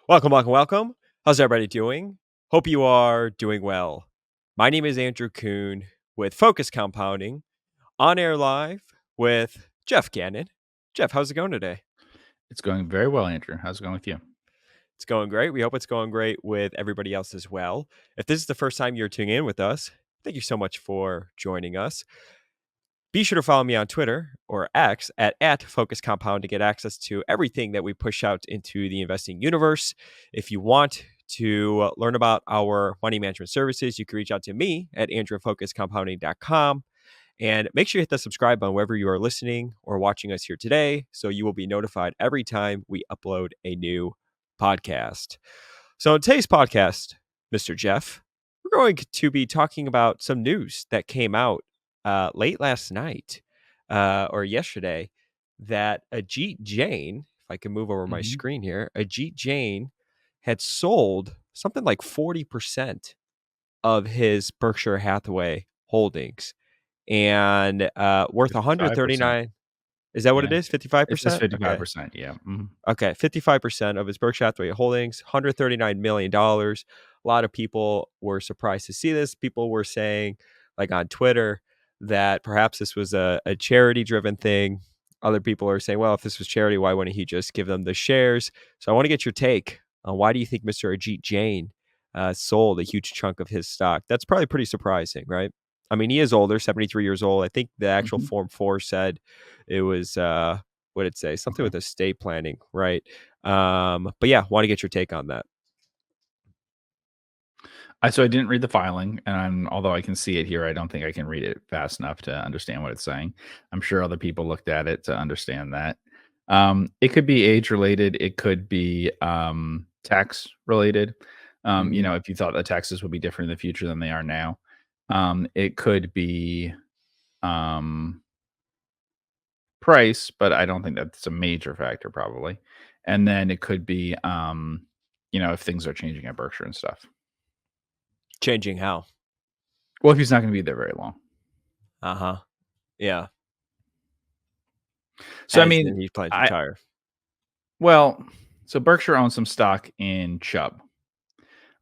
Welcome, welcome, welcome. How's everybody doing? Hope you are doing well. My name is Andrew Kuhn with Focus Compounding, on air live with Geoff Gannon. Jeff, how's it going today? It's going very well, Andrew. How's it going with you? It's going great. We hope it's going great with everybody else as well. If this is the first time you're tuning in with us, thank you so much for joining us. Be sure to follow me on Twitter or X at Focus Compound to get access to everything that we push out into the investing universe. If you want to learn about our money management services, you can reach out to me at andrewfocuscompounding.com. And make sure you hit the subscribe button wherever you are listening or watching us here today, so you will be notified every time we upload a new podcast. So in today's podcast, Mr. Jeff, we're going to be talking about some news that came out late last night or yesterday that Ajit Jain, if I can move over my Mhm. screen here, Ajit Jain had sold something like 40% of his Berkshire Hathaway holdings and worth 55%. 139. Is that what it Yeah. is? It says 55%? Okay. 55%. Yeah. Mhm. Okay, 55% of his Berkshire Hathaway holdings, $139 million. A lot of people were surprised to see this. People were saying, like on Twitter, that perhaps this was a charity driven thing. Other people are saying, well, if this was charity, why wouldn't he just give them the shares? So I want to get your take on why do you think Mr. Ajit Jain sold a huge chunk of his stock? That's probably pretty surprising, right? I mean, he is older, 73 years old. I think the actual Mhm. Form 4 said it was what did it say? Something Okay. with estate planning, right? But yeah, want to get your take on that. So I didn't read the filing, and although I can see it here, I don't think I can read it fast enough to understand what it's saying. I'm sure other people looked at it to understand that. It could be age related. It could be tax related. Mhm. If you thought the taxes would be different in the future than they are now, it could be um, price, but I don't think that's a major factor probably. And then it could be, if things are changing at Berkshire and stuff. Changing how? Well, if he's not going to be there very long. Uh-huh. Yeah. So I As mean, in he plans to I retire. well, so Berkshire owns some stock in Chubb,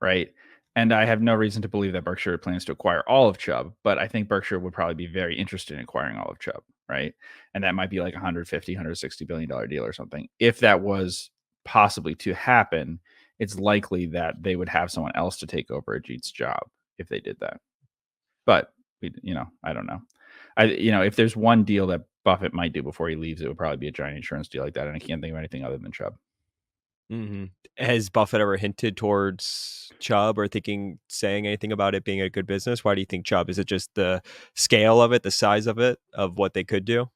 right? And I have no reason to believe that Berkshire plans to acquire all of Chubb, but I think Berkshire would probably be very interested in acquiring all of Chubb, right? And that might be like 150, 160 billion dollar deal or something. If that was possibly to happen, it's likely that they would have someone else to take over Ajit's job if they did that. But I don't know. If there's one deal that Buffett might do before he leaves, it would probably be a giant insurance deal like that, and I can't think of anything other than Chubb. Mhm. Has Buffett ever hinted towards Chubb or saying anything about it being a good business? Why do you think Chubb? Is it just the scale of it, the size of it, of what they could do?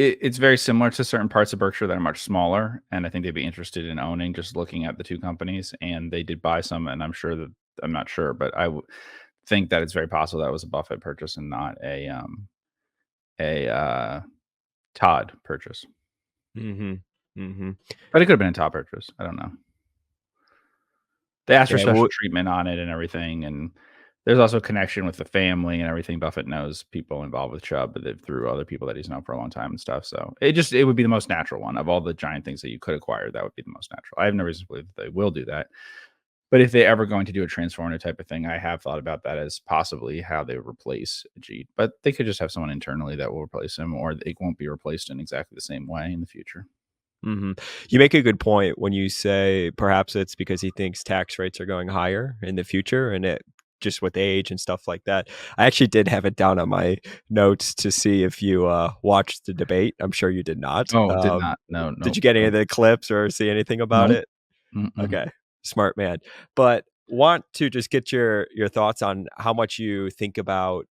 It's very similar to certain parts of Berkshire that are much smaller, and I think they'd be interested in owning. Just looking at the two companies, and they did buy some, and I'm not sure, but think that it's very possible that was a Buffett purchase and not a Todd purchase. Mhm. Mhm. But it could have been a Todd purchase. I don't know. They asked for Yeah, special treatment on it and everything, and there's also a connection with the family and everything. Buffett knows people involved with Chubb, but through other people that he's known for a long time and stuff. So it would be the most natural one of all the giant things that you could acquire. That would be the most natural. I have no reason to believe that they will do that. But if they're ever going to do a transformative type of thing, I have thought about that as possibly how they would replace Ajit. But they could just have someone internally that will replace him, or it won't be replaced in exactly the same way in the future. Mhm. You make a good point when you say perhaps it's because he thinks tax rates are going higher in the future and it just with age and stuff like that. I actually did have it down on my notes to see if you watched the debate. I'm sure you did not. Oh, did not. No, Did no, you get any no, of the clips or see anything about nope. it? Mm-mm. Okay, smart man. But want to just get your thoughts on how much you think about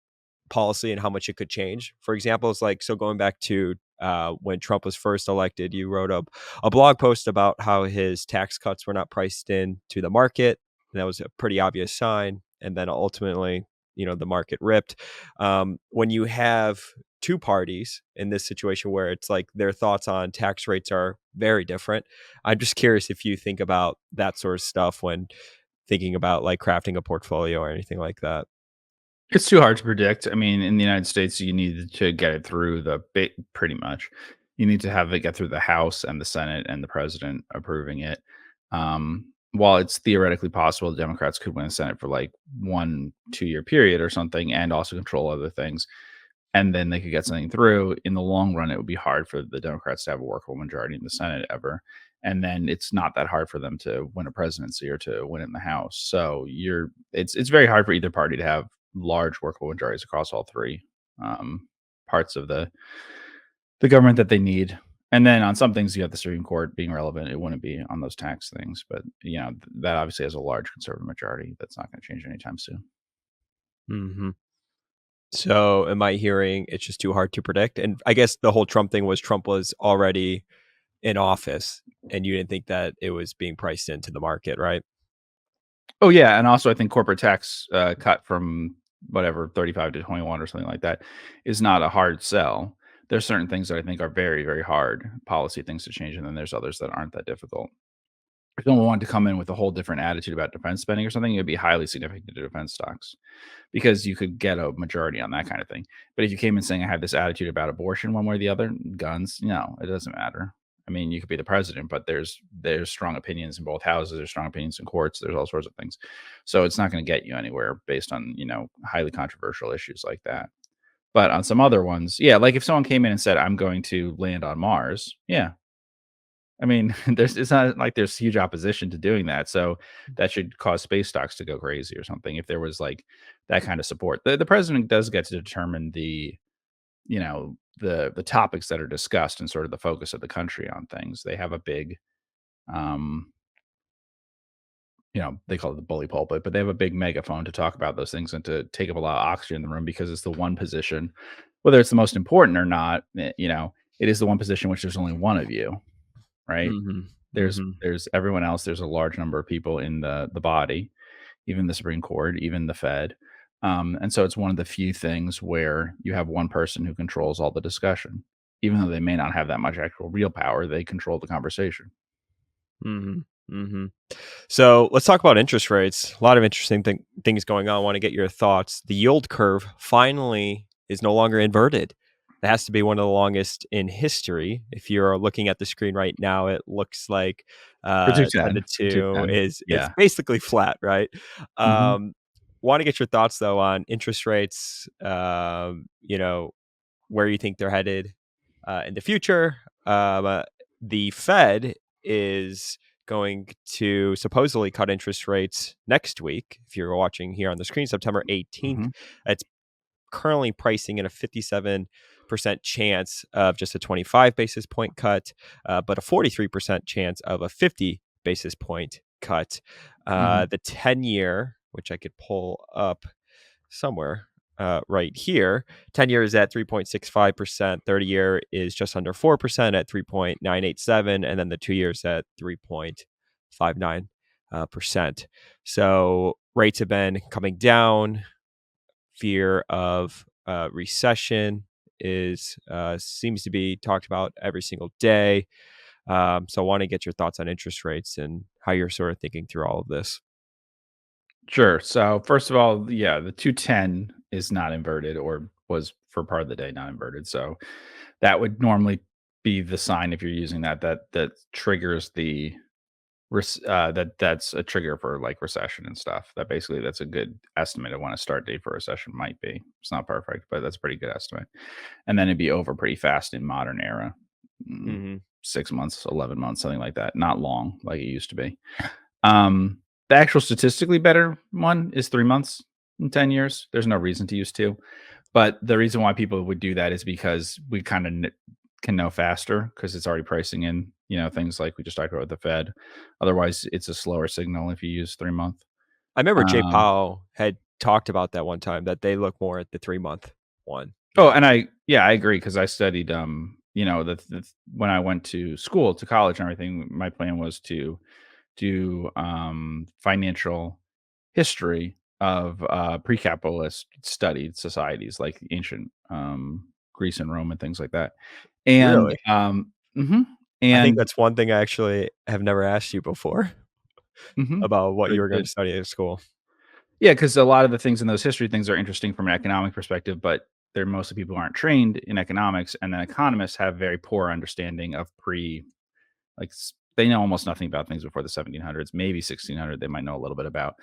policy and how much it could change. For example, it's like so going back to when Trump was first elected, you wrote a blog post about how his tax cuts were not priced in to the market. And that was a pretty obvious sign. And then ultimately, the market ripped. When you have two parties in this situation where it's like their thoughts on tax rates are very different, I'm just curious if you think about that sort of stuff when thinking about like crafting a portfolio or anything like that. It's too hard to predict. I mean, in the United States, you need to get it through pretty much. You need to have it get through the House and the Senate and the president approving it. While it's theoretically possible the Democrats could win the Senate for like 1-2 year period or something and also control other things, and then they could get something through, in the long run, it would be hard for the Democrats to have a workable majority in the Senate ever. And then it's not that hard for them to win a presidency or to win in the House. So it's very hard for either party to have large workable majorities across all three um, parts of the government that they need. And then on some things, you have the Supreme Court being relevant. It wouldn't be on those tax things, but that obviously has a large conservative majority. That's not going to change anytime soon. Hmm. So am I hearing it's just too hard to predict? And I guess the whole Trump thing was Trump was already in office and you didn't think that it was being priced into the market, right? Oh yeah, and also I think corporate tax cut from whatever 35 to 21 or something like that is not a hard sell. There's certain things that I think are very, very hard policy things to change, and then there's others that aren't that difficult. If someone wanted to come in with a whole different attitude about defense spending or something, it'd be highly significant to defense stocks because you could get a majority on that kind of thing. But if you came in saying I have this attitude about abortion one way or the other, guns, no, it doesn't matter. I mean, you could be the president, but there's strong opinions in both houses, there's strong opinions in courts, there's all sorts of things. So it's not going to get you anywhere based on, highly controversial issues like that. But on some other ones, yeah, like if someone came in and said, I'm going to land on Mars, yeah, I mean, it's not like there's huge opposition to doing that, so that should cause space stocks to go crazy or something if there was, like, that kind of support. The president does get to determine the topics that are discussed and sort of the focus of the country on things. They have a big, um, they call it the bully pulpit, but they have a big megaphone to talk about those things and to take up a lot of oxygen in the room because it's the one position, whether it's the most important or not, it is the one position which there's only one of you, right? Hmm. There's Hmm. there's everyone else, there's a large number of people in the body, even the Supreme Court, even the Fed, and so it's one of the few things where you have one person who controls all the discussion. Even though they may not have that much actual real power, they control the conversation. Hmm. Hmm. So let's talk about interest rates. A lot of interesting things going on. I want to get your thoughts. The yield curve finally is no longer inverted. That has to be one of the longest in history. If you're looking at the screen right now, it looks like For 10 210, to for 2 210, is it's yeah. basically flat, right? Mhm, Um, Want to get your thoughts though on interest rates, where you think they're headed in the future. The Fed is going to supposedly cut interest rates next week. If you're watching here on the screen, September 18th, mhm, it's currently pricing in a 57% chance of just a 25 basis point cut, but a 43% chance of a 50 basis point cut. mhm, The 10-year, which I could pull up somewhere right here. 10 years at 3.65%, 30-year is just under 4% at 3.987, and then the 2 years at 3.59%. So rates have been coming down. Fear of recession is seems to be talked about every single day. So I want to get your thoughts on interest rates and how you're sort of thinking through all of this. sure. So, first of all, yeah, the 210 is not inverted or was for part of the day not inverted, so that would normally be the sign if you're using that triggers that's a trigger for, like, recession and stuff. That basically that's a good estimate of when a start date for a recession might be. It's not perfect, but that's a pretty good estimate. And then it'd be over pretty fast in modern era. Mm, Hmm. 6 months, 11 months, something like that. Not long like it used to be. The actual statistically better one is 3 months in 10 years. There's no reason to use 2. But the reason why people would do that is because we kinda can know faster because it's already pricing in, things like we just talked about with the Fed. Otherwise, it's a slower signal if you use 3-month. I remember Jay Um Powell had talked about that one time that they look more at the 3-month one. Oh, Yeah. and I agree because I studied, when I went to school, to college and everything, my plan was to do, financial history of, pre-capitalist studied societies like ancient, Greece and Rome and things like that. And, Really? mhm, I think and that's one thing I actually have never asked you before mhm, about what you good, were going good. to study at school. Yeah, because a lot of the things in those history things are interesting from an economic perspective, but they're mostly people who aren't trained in economics, and then economists have very poor understanding of like they know almost nothing about things before the 1700s, maybe 1600 they might know a little bit about.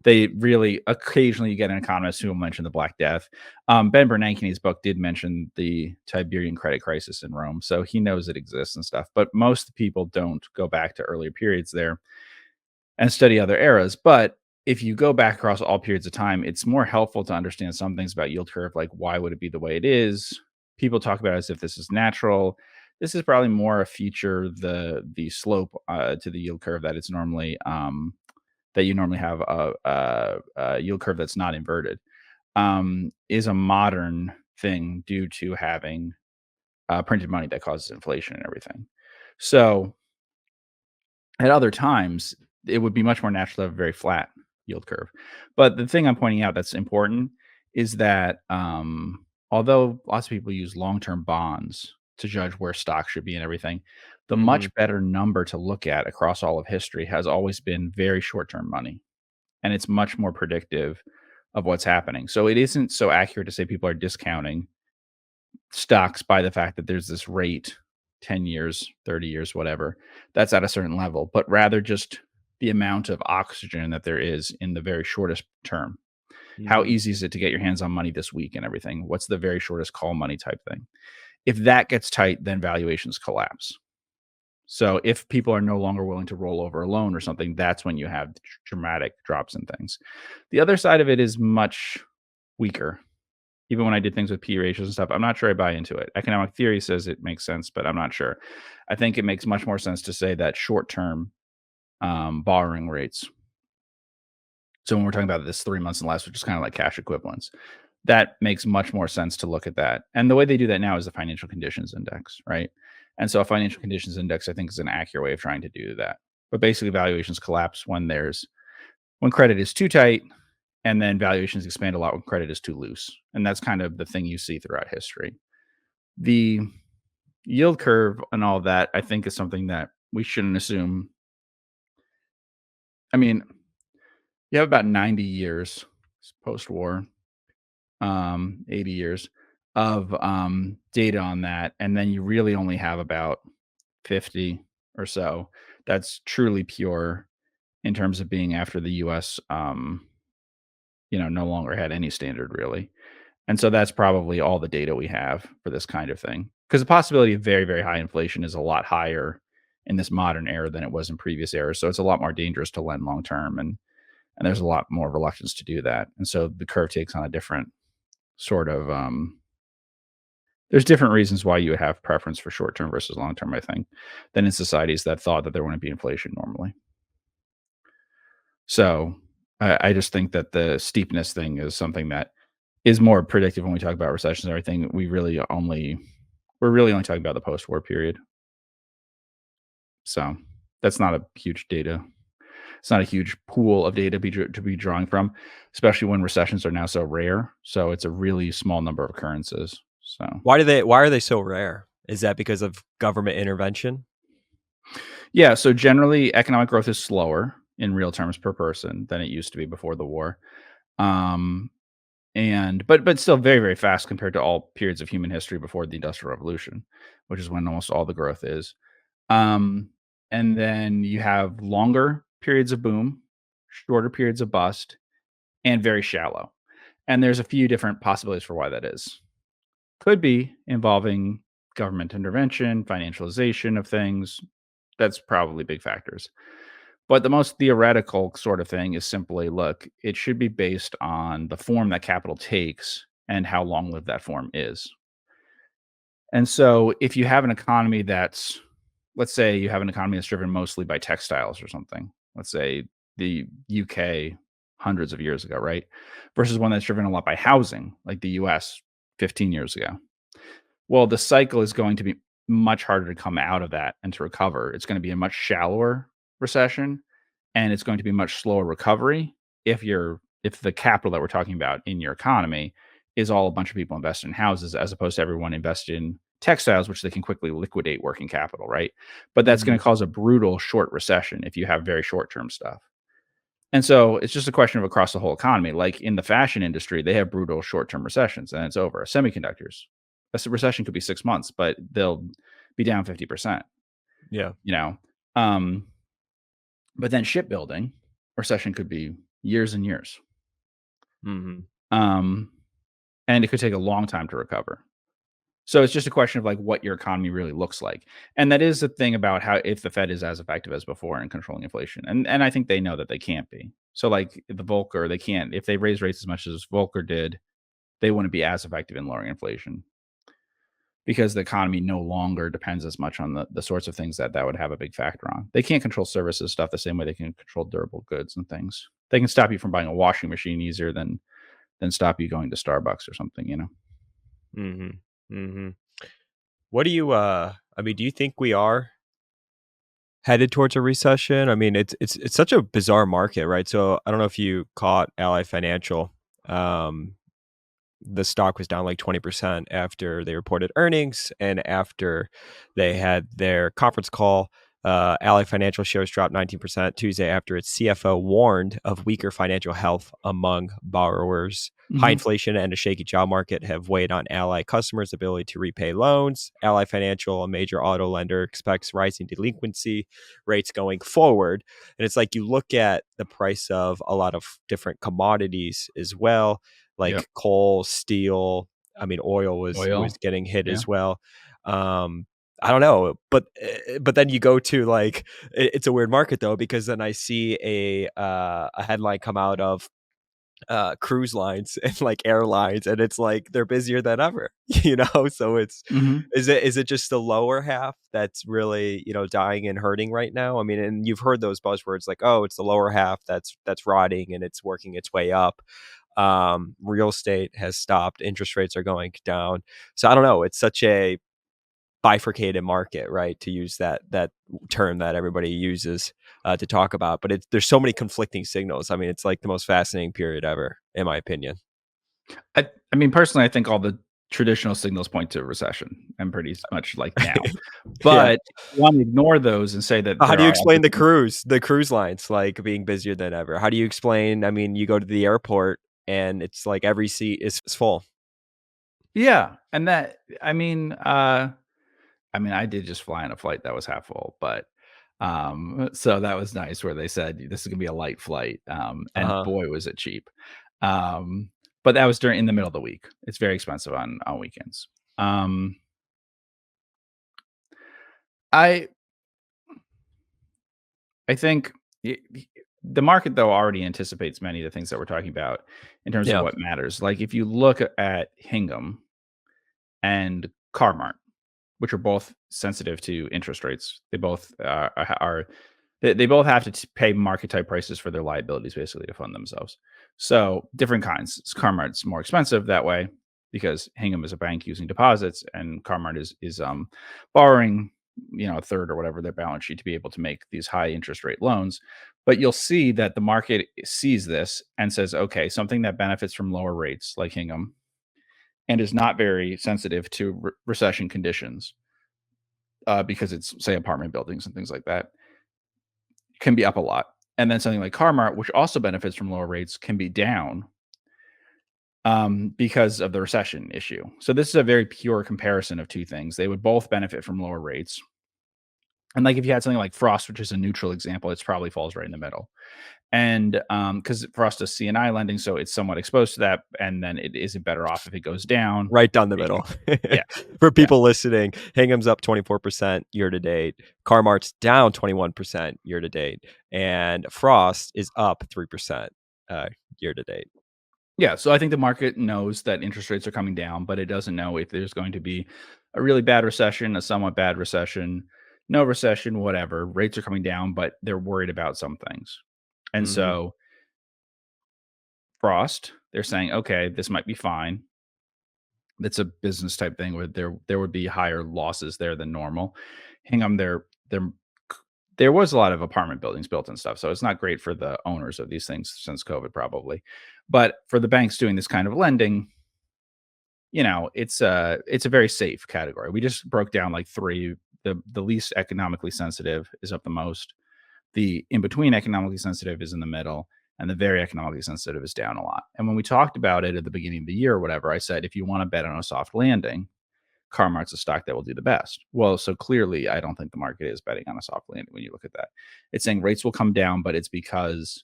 They really occasionally you get an economist who will mention the Black Death. Ben Bernanke in his book did mention the Tiberian credit crisis in Rome, so he knows it exists and stuff. But most people don't go back to earlier periods there and study other eras. But if you go back across all periods of time, it's more helpful to understand some things about yield curve, like why would it be the way it is? People talk about it as if this is natural. This is probably more a feature, the slope to the yield curve that it's normally that you normally have a yield curve that's not inverted, is a modern thing due to having printed money that causes inflation and everything. So at other times, it would be much more natural to have a very flat yield curve. But the thing I'm pointing out that's important is that although lots of people use long-term bonds to judge where stocks should be and everything, the Mhm. much better number to look at across all of history has always been very short-term money. And it's much more predictive of what's happening. So it isn't so accurate to say people are discounting stocks by the fact that there's this rate 10 years, 30 years, whatever, that's at a certain level, but rather just the amount of oxygen that there is in the very shortest term. How Mhm. easy is it to get your hands on money this week and everything? What's the very shortest call money type thing? If that gets tight, then valuations collapse. So if people are no longer willing to roll over a loan or something, that's when you have dramatic drops in things. The other side of it is much weaker. Even when I did things with P ratios and stuff, I'm not sure I buy into it. Economic theory says it makes sense, but I'm not sure. I think it makes much more sense to say that short-term borrowing rates. So when we're talking about this 3 months and less, which is kind of like cash equivalents, that makes much more sense to look at that. And the way they do that now is the financial conditions index, right? And so a financial conditions index, I think, is an accurate way of trying to do that. But basically, valuations collapse when credit is too tight, and then valuations expand a lot when credit is too loose. And that's kind of the thing you see throughout history. The yield curve and all that, I think, is something that we shouldn't assume. I mean, you have about 90 years post-war, 80 years of data on that, and then you really only have about 50 or so that's truly pure in terms of being after the U.S. No longer had any standard really. And so that's probably all the data we have for this kind of thing. Because the possibility of very, very high inflation is a lot higher in this modern era than it was in previous eras. So it's a lot more dangerous to lend long term, and there's a lot more reluctance to do that. And so the curve takes on a different sort of there's different reasons why you would have preference for short term versus long term, I think, than in societies that thought that there wouldn't be inflation normally. So I just think that the steepness thing is something that is more predictive when we talk about recessions and everything. We're really only talking about the post-war period. So that's not a huge data. It's not a huge pool of data to be drawing from, especially when recessions are now so rare. So it's a really small number of occurrences. So Why are they so rare? Is that because of government intervention? yeah, so generally economic growth is slower in real terms per person than it used to be before the war. Um, and but still very, very fast compared to all periods of human history before the Industrial Revolution, which is when almost all the growth is. Um, and then you have longer periods of boom, shorter periods of bust, and very shallow. And there's a few different possibilities for why that is. Could be involving government intervention, financialization of things. That's probably big factors. But the most theoretical sort of thing is simply look, it should be based on the form that capital takes and how long lived that form is. And so if you have an economy that's, let's say you have an economy that's driven mostly by textiles or something, let's say the UK hundreds of years ago, right? Versus one that's driven a lot by housing, like the US 15 years ago. Well, the cycle is going to be much harder to come out of that and to recover. It's going to be a much shallower recession, and it's going to be much slower recovery if the capital that we're talking about in your economy is all a bunch of people invested in houses as opposed to everyone invested in textiles, which they can quickly liquidate working capital, right? But that's going Mhm. to cause a brutal short recession if you have very short-term stuff. And so it's just a question of across the whole economy. Like in the fashion industry, they have brutal short-term recessions and it's over. Semiconductors, recession could be 6 months, but they'll be down 50%, Yeah. you know. But then shipbuilding, recession could be years and years. Mhm. And it could take a long time to recover. So it's just a question of like what your economy really looks like. And that is the thing about how if the Fed is as effective as before in controlling inflation. And I think they know that they can't be. So like the Volcker, they can't if they raise rates as much as Volcker did, they wouldn't be as effective in lowering inflation because the economy no longer depends as much on the sorts of things that would have a big factor on. They can't control services stuff the same way they can control durable goods and things. They can stop you from buying a washing machine easier than stop you going to Starbucks or something, you know. Mhm. Mhm. What do you, I mean, do you think we are headed towards a recession? I mean, it's such a bizarre market, right? So, I don't know if you caught Ally Financial. Um, the stock was down like 20% after they reported earnings and after they had their conference call. Ally Financial shares dropped 19% Tuesday after its CFO warned of weaker financial health among borrowers. High Mhm. inflation and a shaky job market have weighed on Ally customers' ability to repay loans. Ally Financial, a major auto lender, expects rising delinquency rates going forward. And it's like you look at the price of a lot of different commodities as well, Yep. like coal, steel. I mean, oil was Oil. getting hit Yeah. as well. Um, I don't know, but then you go to like it's a weird market though because then I see a headline come out of cruise lines and like airlines, and it's like they're busier than ever, you know. So it's Mhm. is it just the lower half that's really, you know, dying and hurting right now? I mean, and you've heard those buzzwords like, oh, it's the lower half that's rotting and it's working its way up. Real estate has stopped, interest rates are going down. So I don't know, it's such a bifurcated market, right? To use that term that everybody uses to talk about, but it's there's so many conflicting signals. I mean, it's like the most fascinating period ever, in my opinion. I mean, personally, I think all the traditional signals point to recession and pretty much like now. Yeah. But if you want to ignore those and say that How there do you are explain other the things. cruise lines like being busier than ever? How do you explain? I mean, you go to the airport and it's like every seat is full. Yeah, and that I mean, I did just fly on a flight that was half full, but so that was nice where they said this is gonna be a light flight. And Uh-huh. boy, was it cheap. Um, but that was during in the middle of the week. It's very expensive on weekends. Um, I I think the market though already anticipates many of the things that we're talking about in terms of Yeah. what matters. Like if you look at Hingham and Carmart, which are both sensitive to interest rates, they both are they both have to pay market type prices for their liabilities basically to fund themselves. So different kinds. Carmart's more expensive that way because Hingham is a bank using deposits, and Carmart is borrowing, you know, a third or whatever their balance sheet to be able to make these high interest rate loans. But you'll see that the market sees this and says, okay, something that benefits from lower rates like Hingham and is not very sensitive to recession conditions because it's say apartment buildings and things like that can be up a lot. And then something like Carmart, which also benefits from lower rates, can be down because of the recession issue. So this is a very pure comparison of two things. They would both benefit from lower rates. And like if you had something like Frost, which is a neutral example, it probably falls right in the middle. And because Frost is CNI lending, so it's somewhat exposed to that. And then it isn't better off if it goes down. Right down the Being, middle. yeah, For yeah. people listening, Hingham's up 24% year to date. Carmart's down 21% year to date. And Frost is up 3% uh, year to date. Yeah, so I think the market knows that interest rates are coming down, but it doesn't know if there's going to be a really bad recession, a somewhat bad recession, no recession, whatever. Rates are coming down, but they're worried about some things. And Mhm. so Frost, they're saying, okay, this might be fine. That's a business type thing where there would be higher losses there than normal. Hingham, there was a lot of apartment buildings built and stuff, so it's not great for the owners of these things since COVID, probably. But for the banks doing this kind of lending, you know, it's a very safe category. We just broke down like three. The least economically sensitive is up the most. The in between economically sensitive is in the middle, and the very economically sensitive is down a lot. And when we talked about it at the beginning of the year or whatever, I said if you want to bet on a soft landing, Car-Mart's a stock that will do the best. Well, so clearly, I don't think the market is betting on a soft landing when you look at that. It's saying rates will come down, but it's because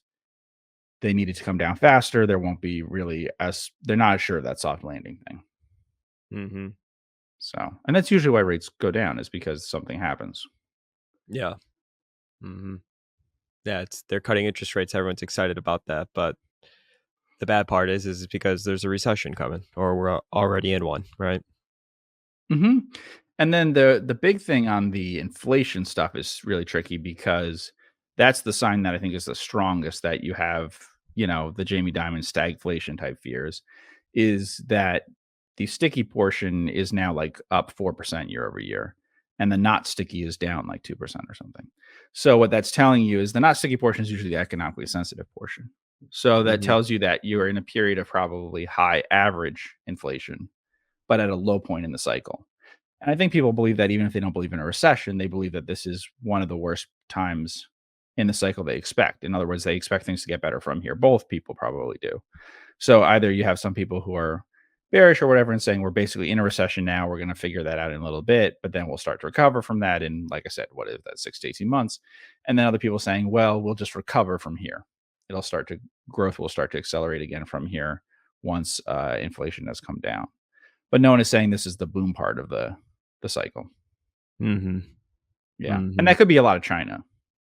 they needed to come down faster. There won't be really they're not as sure of that soft landing thing. Mhm. So, and that's usually why rates go down is because something happens. Yeah. Mhm. Yeah, they're cutting interest rates, everyone's excited about that, but the bad part is because there's a recession coming or we're already in one, right? hmm And then the big thing on the inflation stuff is really tricky because that's the sign that I think is the strongest that you have, the Jamie Dimon stagflation type fears is that the sticky portion is now like up 4% year over year. And the not sticky is down like 2% or something. So what that's telling you is the not sticky portion is usually the economically sensitive portion. So that Mhm. tells you that you are in a period of probably high average inflation, but at a low point in the cycle. And I think people believe that even if they don't believe in a recession, they believe that this is one of the worst times in the cycle they expect. In other words, they expect things to get better from here. Both people probably do. So either you have some people who are bearish or whatever and saying we're basically in a recession now, we're going to figure that out in a little bit, but then we'll start to recover from that in, like I said, what is that, 6 to 18 months? And then other people saying, well, we'll just recover from here. Growth will start to accelerate again from here once inflation has come down. But no one is saying this is the boom part of the cycle. Mhm. Yeah, and Mhm. that could be a lot of China,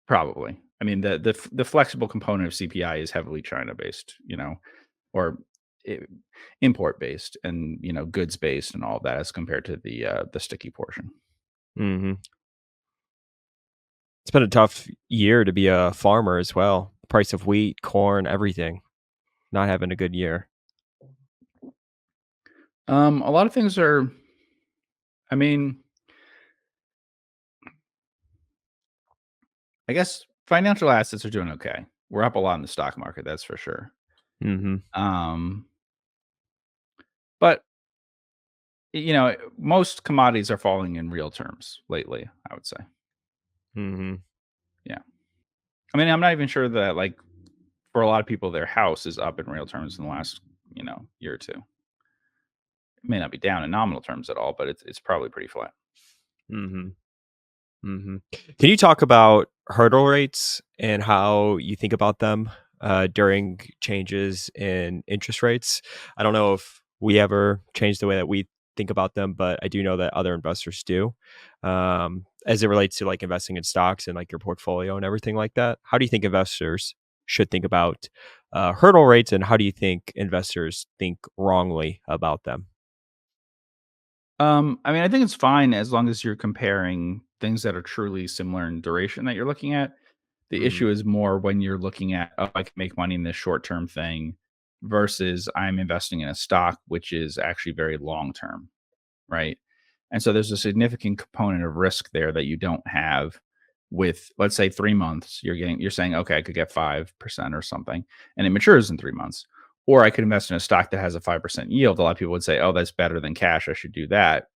probably. I mean, the flexible component of CPI is heavily China based, or I import based and, goods based and all of that as compared to the sticky portion. Mhm. It's been a tough year to be a farmer as well. Price of wheat, corn, everything. Not having a good year. A lot of things are, I mean, I guess financial assets are doing okay. We're up a lot in the stock market, that's for sure. Mhm. Um, but most commodities are falling in real terms lately, I would say. Mhm. Yeah. I mean, I'm not even sure that like for a lot of people, their house is up in real terms in the last, year or two. It may not be down in nominal terms at all, but it's probably pretty flat. Mhm. Mhm. Can you talk about hurdle rates and how you think about them during changes in interest rates? I don't know if we ever change the way that we think about them, but I do know that other investors do. As it relates to like investing in stocks and like your portfolio and everything like that. How do you think investors should think about hurdle rates, and how do you think investors think wrongly about them? I mean, I think it's fine as long as you're comparing things that are truly similar in duration that you're looking at. The Mhm. issue is more when you're looking at, oh, I can make money in this short term thing versus I'm investing in a stock, which is actually very long term. Right? And so there's a significant component of risk there that you don't have with, let's say, 3 months. You're saying, okay, I could get 5% or something, and it matures in 3 months. Or I could invest in a stock that has a 5% yield. A lot of people would say, oh, that's better than cash. I should do that.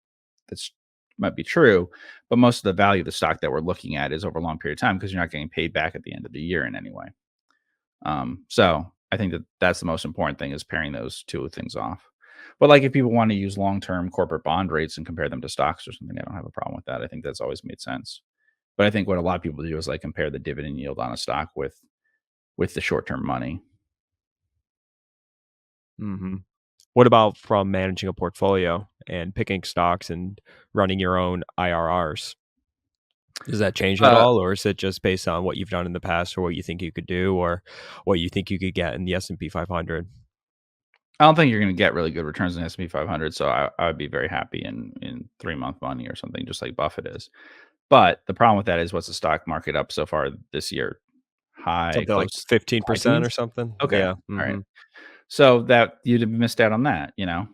That's might be true, but most of the value of the stock that we're looking at is over a long period of time because you're not getting paid back at the end of the year in any way. So I think that that's the most important thing is pairing those two things off. But like if people want to use long-term corporate bond rates and compare them to stocks or something, I don't have a problem with that. I think that's always made sense. But I think what a lot of people do is like compare the dividend yield on a stock with the short-term money. Mhm. What about from managing a portfolio and picking stocks and running your own IRRs? Does that change at Uh, all, or is it just based on what you've done in the past or what you think you could do or what you think you could get in the S&P 500? I don't think you're going to get really good returns in S&P 500, so I would be very happy in 3 month money or something, just like Buffett is. But the problem with that is, what's the stock market up so far this year? High, Something like close, high 15% or teens. something? Okay, Yeah, all right. mhm. So that you'd have missed out on that, in a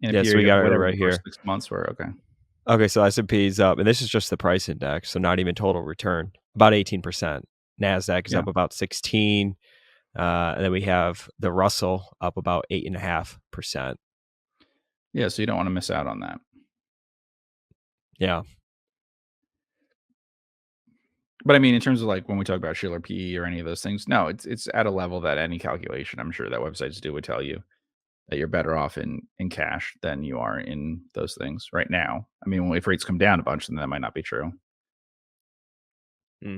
Yeah, so we period of got it whatever right the first here. 6 months were. Okay. Okay, so S&P's up, and this is just the price index, so not even total return, about 18%. Nasdaq is Yeah. up about 16, and then we have the Russell up about 8.5%. Yeah, so you don't wanna miss out on that. Yeah. But I mean, in terms of like when we talk about Schiller PE or any of those things, no, it's at a level that any calculation I'm sure that websites do would tell you that you're better off in cash than you are in those things right now. I mean, if rates come down a bunch, then that might not be true.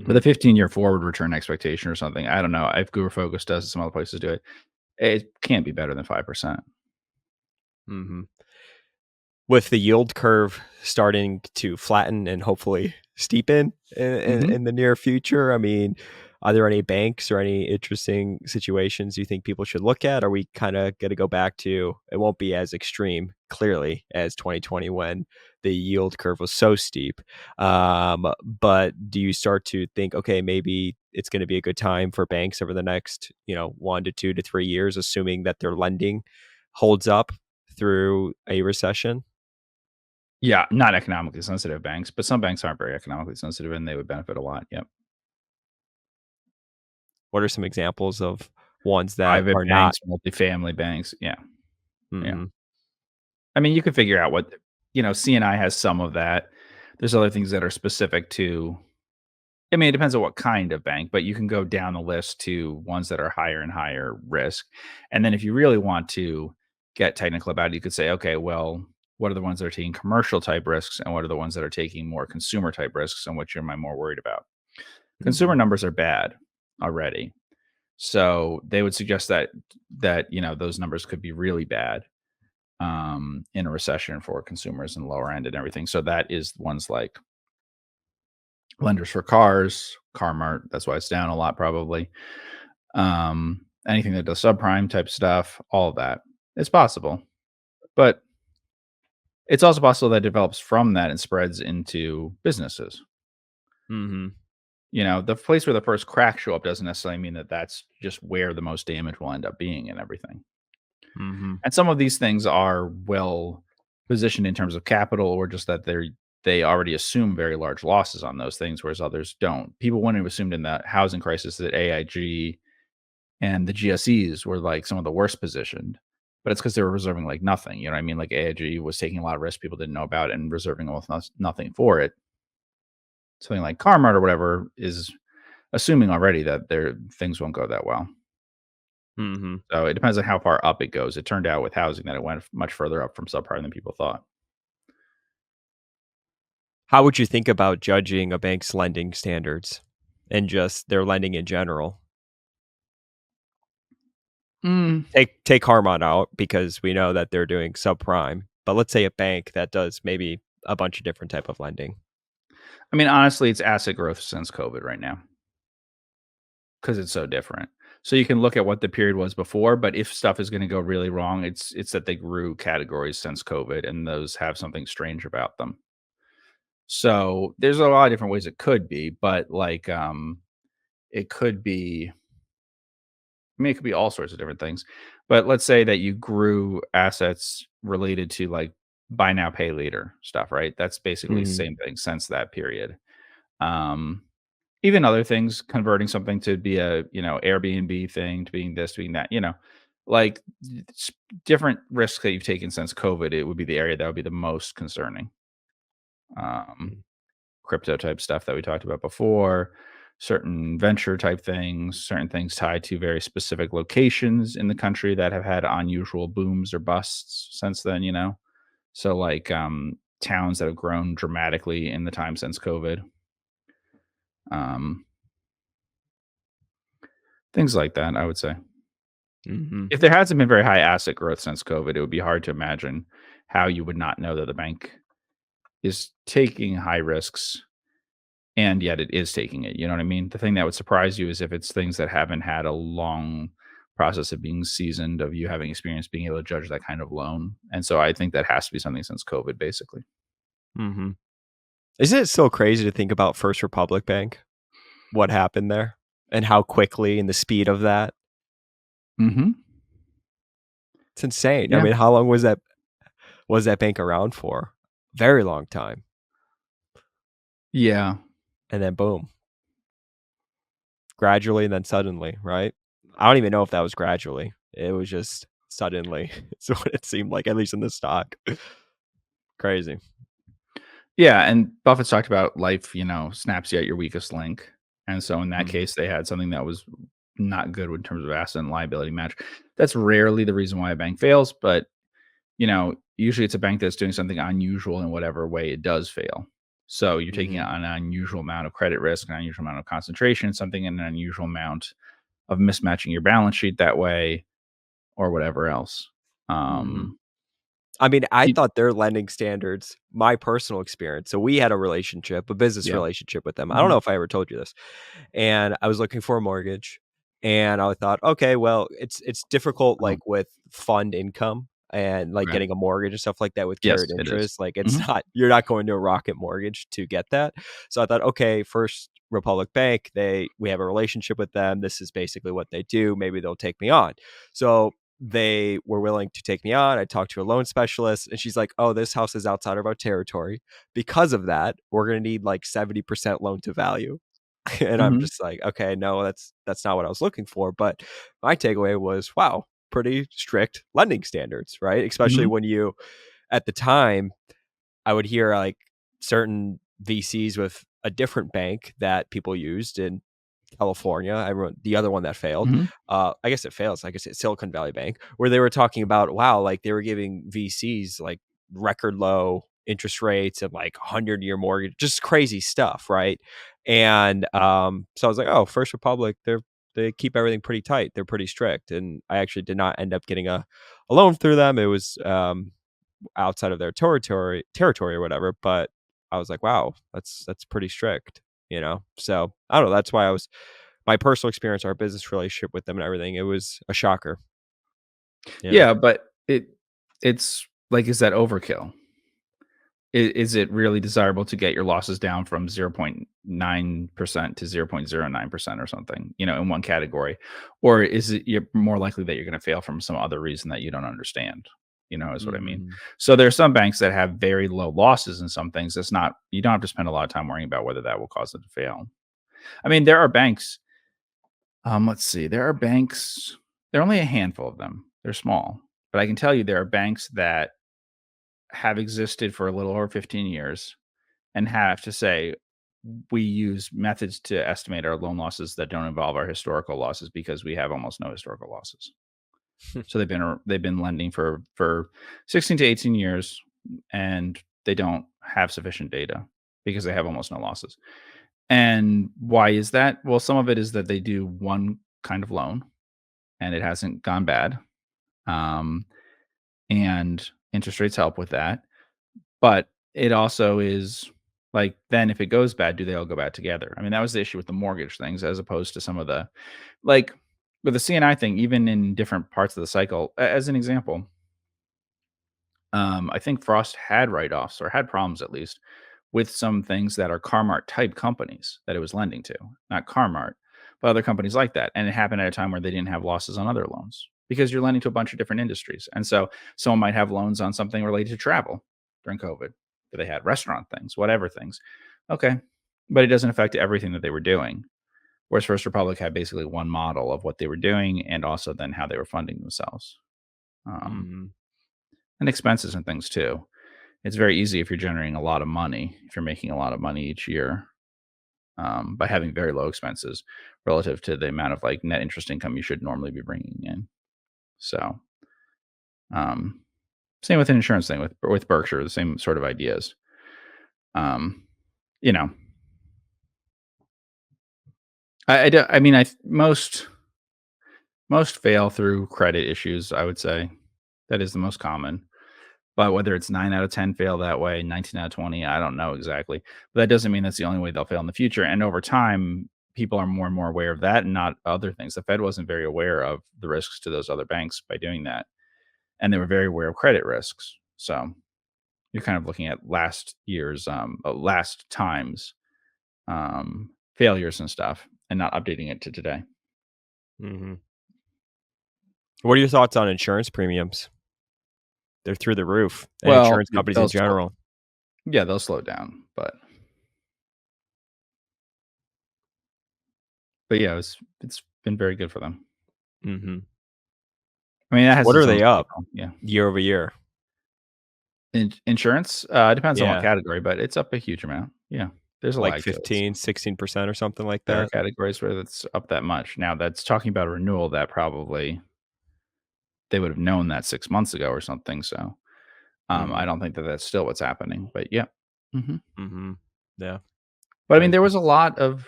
With a Mhm. 15-year forward return expectation or something, I don't know. If Guru Focus does it, some other places do it. It can't be better than 5%. Mhm. With the yield curve starting to flatten and hopefully steepen Mhm. in the near future, I mean, are there any banks or any interesting situations you think people should look at? Are we kinda gonna go back to it won't be as extreme, clearly, as 2020 when the yield curve was so steep, but do you start to think, "Okay, maybe it's gonna be a good time for banks over the next, 1 to 2 to 3 years," assuming that their lending holds up through a recession? Yeah, not economically sensitive banks, but some banks aren't very economically sensitive, and they would benefit a lot, yep. What are some examples of ones that Private are not? banks, multifamily banks, yeah, yeah. Mhm, I mean, you can figure out what CNI has some of that. There's other things that are specific to I mean, it depends on what kind of bank, but you can go down the list to ones that are higher and higher risk. And then if you really want to get technical about it, you could say, okay, well, what are the ones that are taking commercial type risks and what are the ones that are taking more consumer type risks and which am I more worried about? Consumer mhm, numbers are bad already. So they would suggest that those numbers could be really bad in a recession for consumers and lower end and everything. So that is ones like lenders for cars, CarMart. That's why it's down a lot, probably. Anything that does subprime type stuff, all of that. It's possible, but it's also possible that it develops from that and spreads into businesses. mhm, The place where the first cracks show up doesn't necessarily mean that that's just where the most damage will end up being and everything. mhm, And some of these things are well positioned in terms of capital, or just that they already assume very large losses on those things, whereas others don't. People wouldn't have assumed in the housing crisis that AIG and the GSEs were like some of the worst positioned, but it's because they were reserving like nothing. You know what I mean? Like AIG was taking a lot of risk people didn't know about and reserving almost nothing for it. Something like Carmart or whatever is assuming already that their things won't go that well. mhm. So it depends on how far up it goes. It turned out with housing that it went much further up from subprime than people thought. How would you think about judging a bank's lending standards and just their lending in general? Mm, Take Harmon out because we know that they're doing subprime, but let's say a bank that does maybe a bunch of different type of lending. I mean, honestly, it's asset growth since COVID right now because it's so different. So you can look at what the period was before, but if stuff is going to go really wrong, it's that they grew categories since COVID, and those have something strange about them. So there's a lot of different ways it could be, but it could be. I mean, it could be all sorts of different things. But let's say that you grew assets related to like buy now, pay later stuff, right? That's basically the Mhm, same thing since that period. Um, Even other things, converting something to be a, Airbnb thing to being this, being that, like different risks that you've taken since COVID, it would be the area that would be the most concerning. Um, mm, Crypto type stuff that we talked about before, certain venture type things, certain things tied to very specific locations in the country that have had unusual booms or busts since then. So like towns that have grown dramatically in the time since COVID. Um, Things like that, I would say. mhm, If there hasn't been very high asset growth since COVID, it would be hard to imagine how you would not know that the bank is taking high risks and yet it is taking it. You know what I mean? The thing that would surprise you is if it's things that haven't had a long process of being seasoned, of you having experience being able to judge that kind of loan. And so I think that has to be something since COVID, basically. mhm. Isn't it so crazy to think about First Republic Bank? What happened there and how quickly and the speed of that? Hmm. It's insane. I Yeah. mean, how long was that bank around for? Very long time, Yeah. and then boom, gradually and then suddenly, right? I don't even know if that was gradually. It was just suddenly. It's what it seemed like, at least in the stock. Crazy. Yeah. And Buffett's talked about life, snaps you at your weakest link. And so in that Mhm. case, they had something that was not good in terms of asset and liability match. That's rarely the reason why a bank fails, but usually it's a bank that's doing something unusual in whatever way it does fail. So you're taking Mhm. an unusual amount of credit risk, an unusual amount of concentration, something in an unusual amount of mismatching your balance sheet that way, or whatever else. Mhm. Um, I mean, I it, thought their lending standards, my personal experience, so we had a relationship, a business yeah. relationship with them. I don't Hmm. know if I ever told you this. And I was looking for a mortgage, and I thought, okay, well, it's difficult, Oh, like, with fund income and, like, okay. getting a mortgage and stuff like that with Yes, carried it is. interest, like, it's Hmm. not you're not going to a Rocket Mortgage to get that. So I thought, okay, First Republic Bank, we have a relationship with them, this is basically what they do, maybe they'll take me on. So they were willing to take me on. I talked to a loan specialist, and she's like, "Oh, this house is outside of our territory. Because of that, we're gonna need, like, 70% loan to value." And I'm Hmm. just like, okay, no, that's not what I was looking for. But my takeaway was, wow, pretty strict lending standards, right? Especially Hmm. when you, at the time, I would hear like certain VCs with a different bank that people used in California. I remember the other one that failed. Hmm. I guess it fails. I guess it's Silicon Valley Bank, where they were talking about, wow, like they were giving VCs like record low interest rates and like 100-year mortgage, just crazy stuff, right? And so I was like, oh, First Republic, they keep everything pretty tight. They're pretty strict. And I actually did not end up getting a loan through them. It was outside of their territory or whatever. But I was like, wow, that's pretty strict, you know? So I don't know. That's why I was my personal experience, our business relationship with them and everything, it was a shocker, you know? Yeah, but it's like, is that overkill? Is it really desirable to get your losses down from 0.9% to 0.09% or something, in one category? Or is it you're more likely that you're gonna fail from some other reason that you don't understand, is what I mean. Mhm. So there are some banks that have very low losses in some things. That's not you don't have to spend a lot of time worrying about whether that will cause them to fail. I mean, there are banks, let's see, there are only a handful of them. They're small, but I can tell you there are banks that have existed for a little over 15 years and have to say, we use methods to estimate our loan losses that don't involve our historical losses because we have almost no historical losses. So they've been lending for 16 to 18 years, and they don't have sufficient data because they have almost no losses. And why is that? Well, some of it is that they do one kind of loan and it hasn't gone bad. Um, and interest rates help with that. But it also is like, then if it goes bad, do they all go bad together? I mean, that was the issue with the mortgage things as opposed to some of the like with the CNI thing, even in different parts of the cycle. As an example, I think Frost had write-offs or had problems at least with some things that are Carmart type companies that it was lending to, not Carmart, but other companies like that. And it happened at a time where they didn't have losses on other loans because you're lending to a bunch of different industries. And so someone might have loans on something related to travel during COVID, that they had restaurant things, whatever things. Okay. But it doesn't affect everything that they were doing. Whereas First Republic had basically one model of what they were doing and also then how they were funding themselves. Um, Mhm. and expenses and things too. It's very easy if you're generating a lot of money, if you're making a lot of money each year, by having very low expenses relative to the amount of like net interest income you should normally be bringing in. So, um, same with an insurance thing with Berkshire, the same sort of ideas. Um, you know, I mean, most fail through credit issues. I would say that is the most common. But whether it's 9 out of 10 fail that way, 19 out of 20, I don't know exactly. But that doesn't mean that's the only way they'll fail in the future. And over time, people are more and more aware of that and not other things. The Fed wasn't very aware of the risks to those other banks by doing that. And they were very aware of credit risks. So you're kind of looking at last times failures and stuff and not updating it to today. Mhm. What are your thoughts on insurance premiums? They're through the roof, and Well, insurance companies in they'll slow, general. yeah, they'll slow down. But yeah, it's been very good for them. Mhm. I mean, that has What its are own they up cycle. Yeah. year over year? Insurance, depends on what Yeah. category, but it's up a huge amount. Yeah. There's a like lag to it. 15, 16% or something like There are that? categories where that's up that much. Now that's talking about a renewal that probably they would have known that 6 months ago or something, so, I Mhm, don't think that that's still what's happening, but yeah. Mhm. mhm. Yeah, But, I mean, there crazy. was a lot of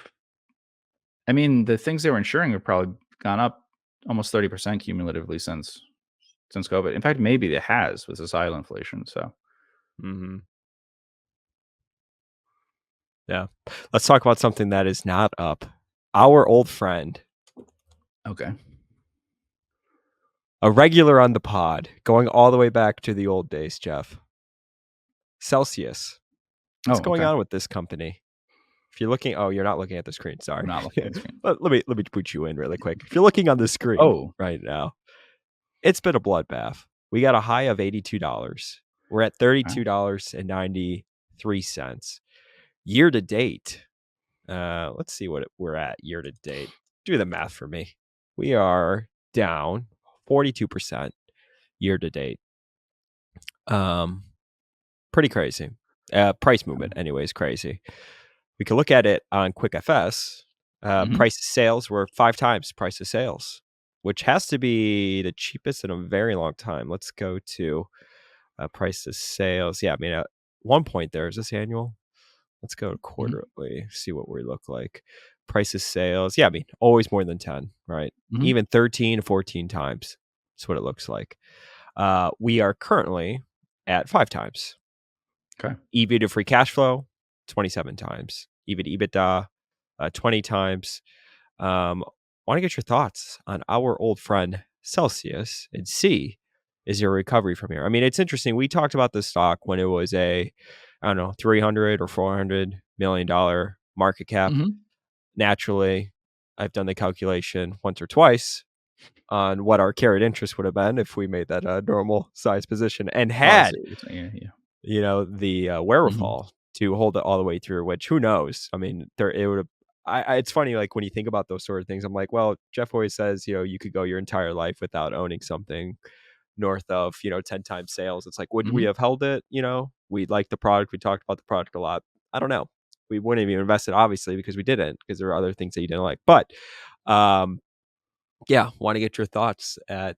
the things they were insuring have probably gone up almost 30% cumulatively since COVID. In fact, maybe it has with societal inflation, so Mhm. Yeah. Let's talk about something that is not up. Our old friend, okay. a regular on the pod, going all the way back to the old days, Jeff. Celsius. What's Oh, going okay. on with this company? If you're looking you're not looking at the screen, I'm sorry. not looking at the screen. Let me put you in really quick. If you're looking on the screen Oh, right now, it's been a bloodbath. We got a high of $82. We're at okay. $32.93. Year to date, let's see what we're at year to date. Do the math for me. We are down 42% year to date. Um, Pretty crazy. Price movement, anyways, crazy. We can look at it on QuickFS. Mhm, Price of sales were 5 times price of sales, which has to be the cheapest in a very long time. Let's go to price of sales. Yeah, I mean, at one point there is this annual. Let's go to mhm, quarterly, see what we look like. Price of sales. Yeah, I mean, always more than 10, right? mhm. Even 13 to 14 times. That's what it looks like. We are currently at 5 times. Okay. EV to free cash flow, 27 times. EV to EBITDA, 20 times. Want to get your thoughts on our old friend Celsius and see is there a recovery from here? I mean, it's interesting. We talked about this stock when it was I don't know, 300 or $400 million market cap. Mhm. Naturally, I've done the calculation once or twice on what our carried interest would have been if we made that a normal size position and Oh, I see had what you're saying. Yeah, yeah. the Mhm, wherewithal to hold it all the way through, which who knows? I mean, there it would have it's funny, like, when you think about those sort of things, I'm like, well, Jeff always says, you could go your entire life without owning something north of, 10 times sales. It's like, would we mhm. have held it? We liked the product. We talked about the product a lot. I don't know. We wouldn't have even invested, obviously, because we didn't, because there are other things that you didn't like. But um, yeah, want to get your thoughts Well,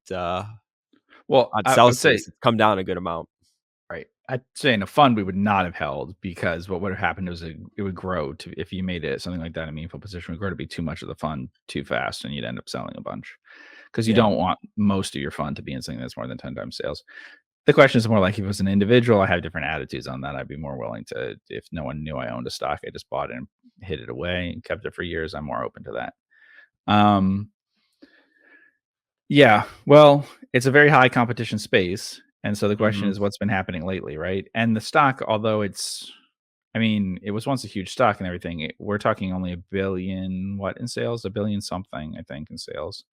on I would say Celsius. It's come down a good amount. right. I'd say in a fund we would not have held because what would have happened is it would grow to if you made it something like that a meaningful position would grow to be too much of the fund too fast and you'd end up selling a bunch because you Yeah. don't want most of your fund to be in something that's more than 10 times sales. The question is more like if it was an individual, I have different attitudes on that. I'd be more willing to, if no one knew I owned a stock, I just bought it and hid it away and kept it for years. I'm more open to that. Um, Yeah, well, it's a very high competition space, and so the question Hmm. is what's been happening lately, right? And the stock, although it was once a huge stock and everything, we're talking only a billion what in sales? A billion something, I think, in sales.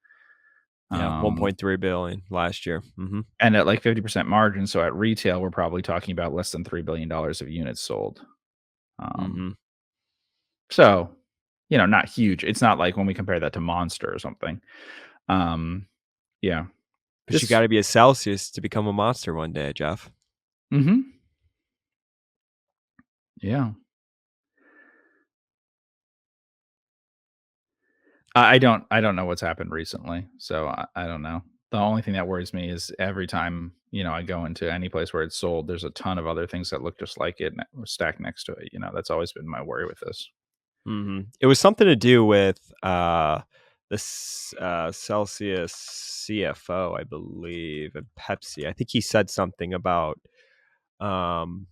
Yeah. Um, 1.3 billion last year. Hmm. and at like 50% margin, so at retail, we're probably talking about less than $3 billion of units sold. Um, Hmm. so, not huge. It's not like when we compare that to Monster or something. Um, yeah. But you got This to be a Celsius to become a monster one day, Jeff. Mhm. Yeah. I don't know what's happened recently, so I don't know. The only thing that worries me is every time, I go into any place where it's sold, there's a ton of other things that look just like it stacked next to it, that's always been my worry with this. It was something to do with this Celsius CFO, I believe, and Pepsi. I think he said something about, um,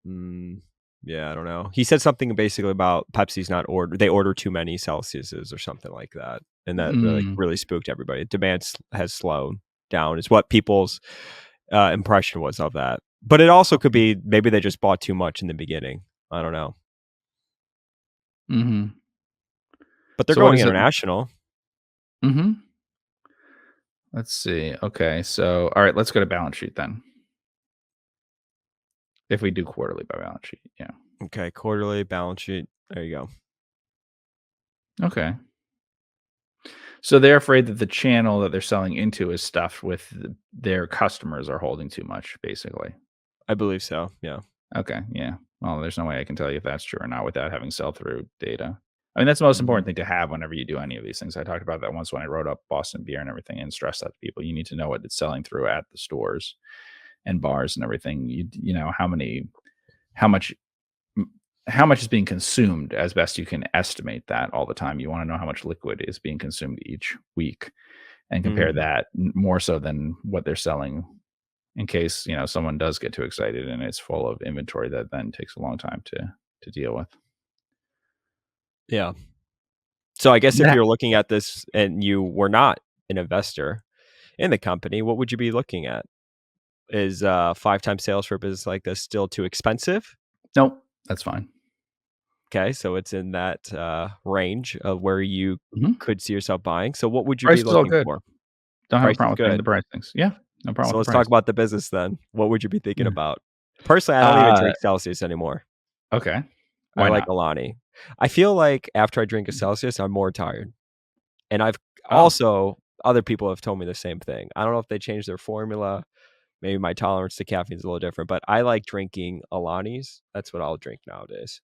mm, yeah, I don't know. He said something basically about Pepsi's not order. They order too many Celsiuses or something like that, and that really Mm, really spooked everybody. Demand has slowed down, is what people's impression was of that. But it also could okay. be maybe they just bought too much in the beginning. I don't know. Mhm. But they're So what going is it? international. Mhm. Let's see. Okay, so all right, let's go to balance sheet then. If we do quarterly by balance sheet, yeah. Okay, quarterly balance sheet. There you go. Okay. So they're afraid that the channel that they're selling into is stuffed with their customers are holding too much, basically. I believe so. Yeah. Okay, yeah. Well, there's no way I can tell you if that's true or not without having sell-through data. I mean, that's the most Mhm. important thing to have whenever you do any of these things. I talked about that once when I wrote up Boston beer and everything and stressed that to people. You need to know what it's selling through at the stores and bars and everything. You know how much how much is being consumed as best you can estimate that all the time. You want to know how much liquid is being consumed each week and compare Mhm. that more so than what they're selling in case, someone does get too excited and it's full of inventory that then takes a long time to deal with. Yeah. So I guess if Yeah. you're looking at this and you were not an investor in the company, what would you be looking at? Is 5 times sales for a business like this still too expensive? Nope, that's fine. Okay, so it's in that, range of where you Mhm. could see yourself buying. So what would you Price be is all looking good. for? Don't have a Price is problem with paying the good. price things. Yeah, no problem So with the let's talk price. about the business then. What would you be thinking Yeah. about? Personally, I don't even Uh, drink Celsius anymore. okay. I Why like not? Alani. I feel like after I drink a Celsius, I'm more tired. And I've Oh, also other people have told me the same thing. I don't know if they changed their formula. Maybe my tolerance to caffeine is a little different, but I like drinking Alani's. That's what I'll drink nowadays.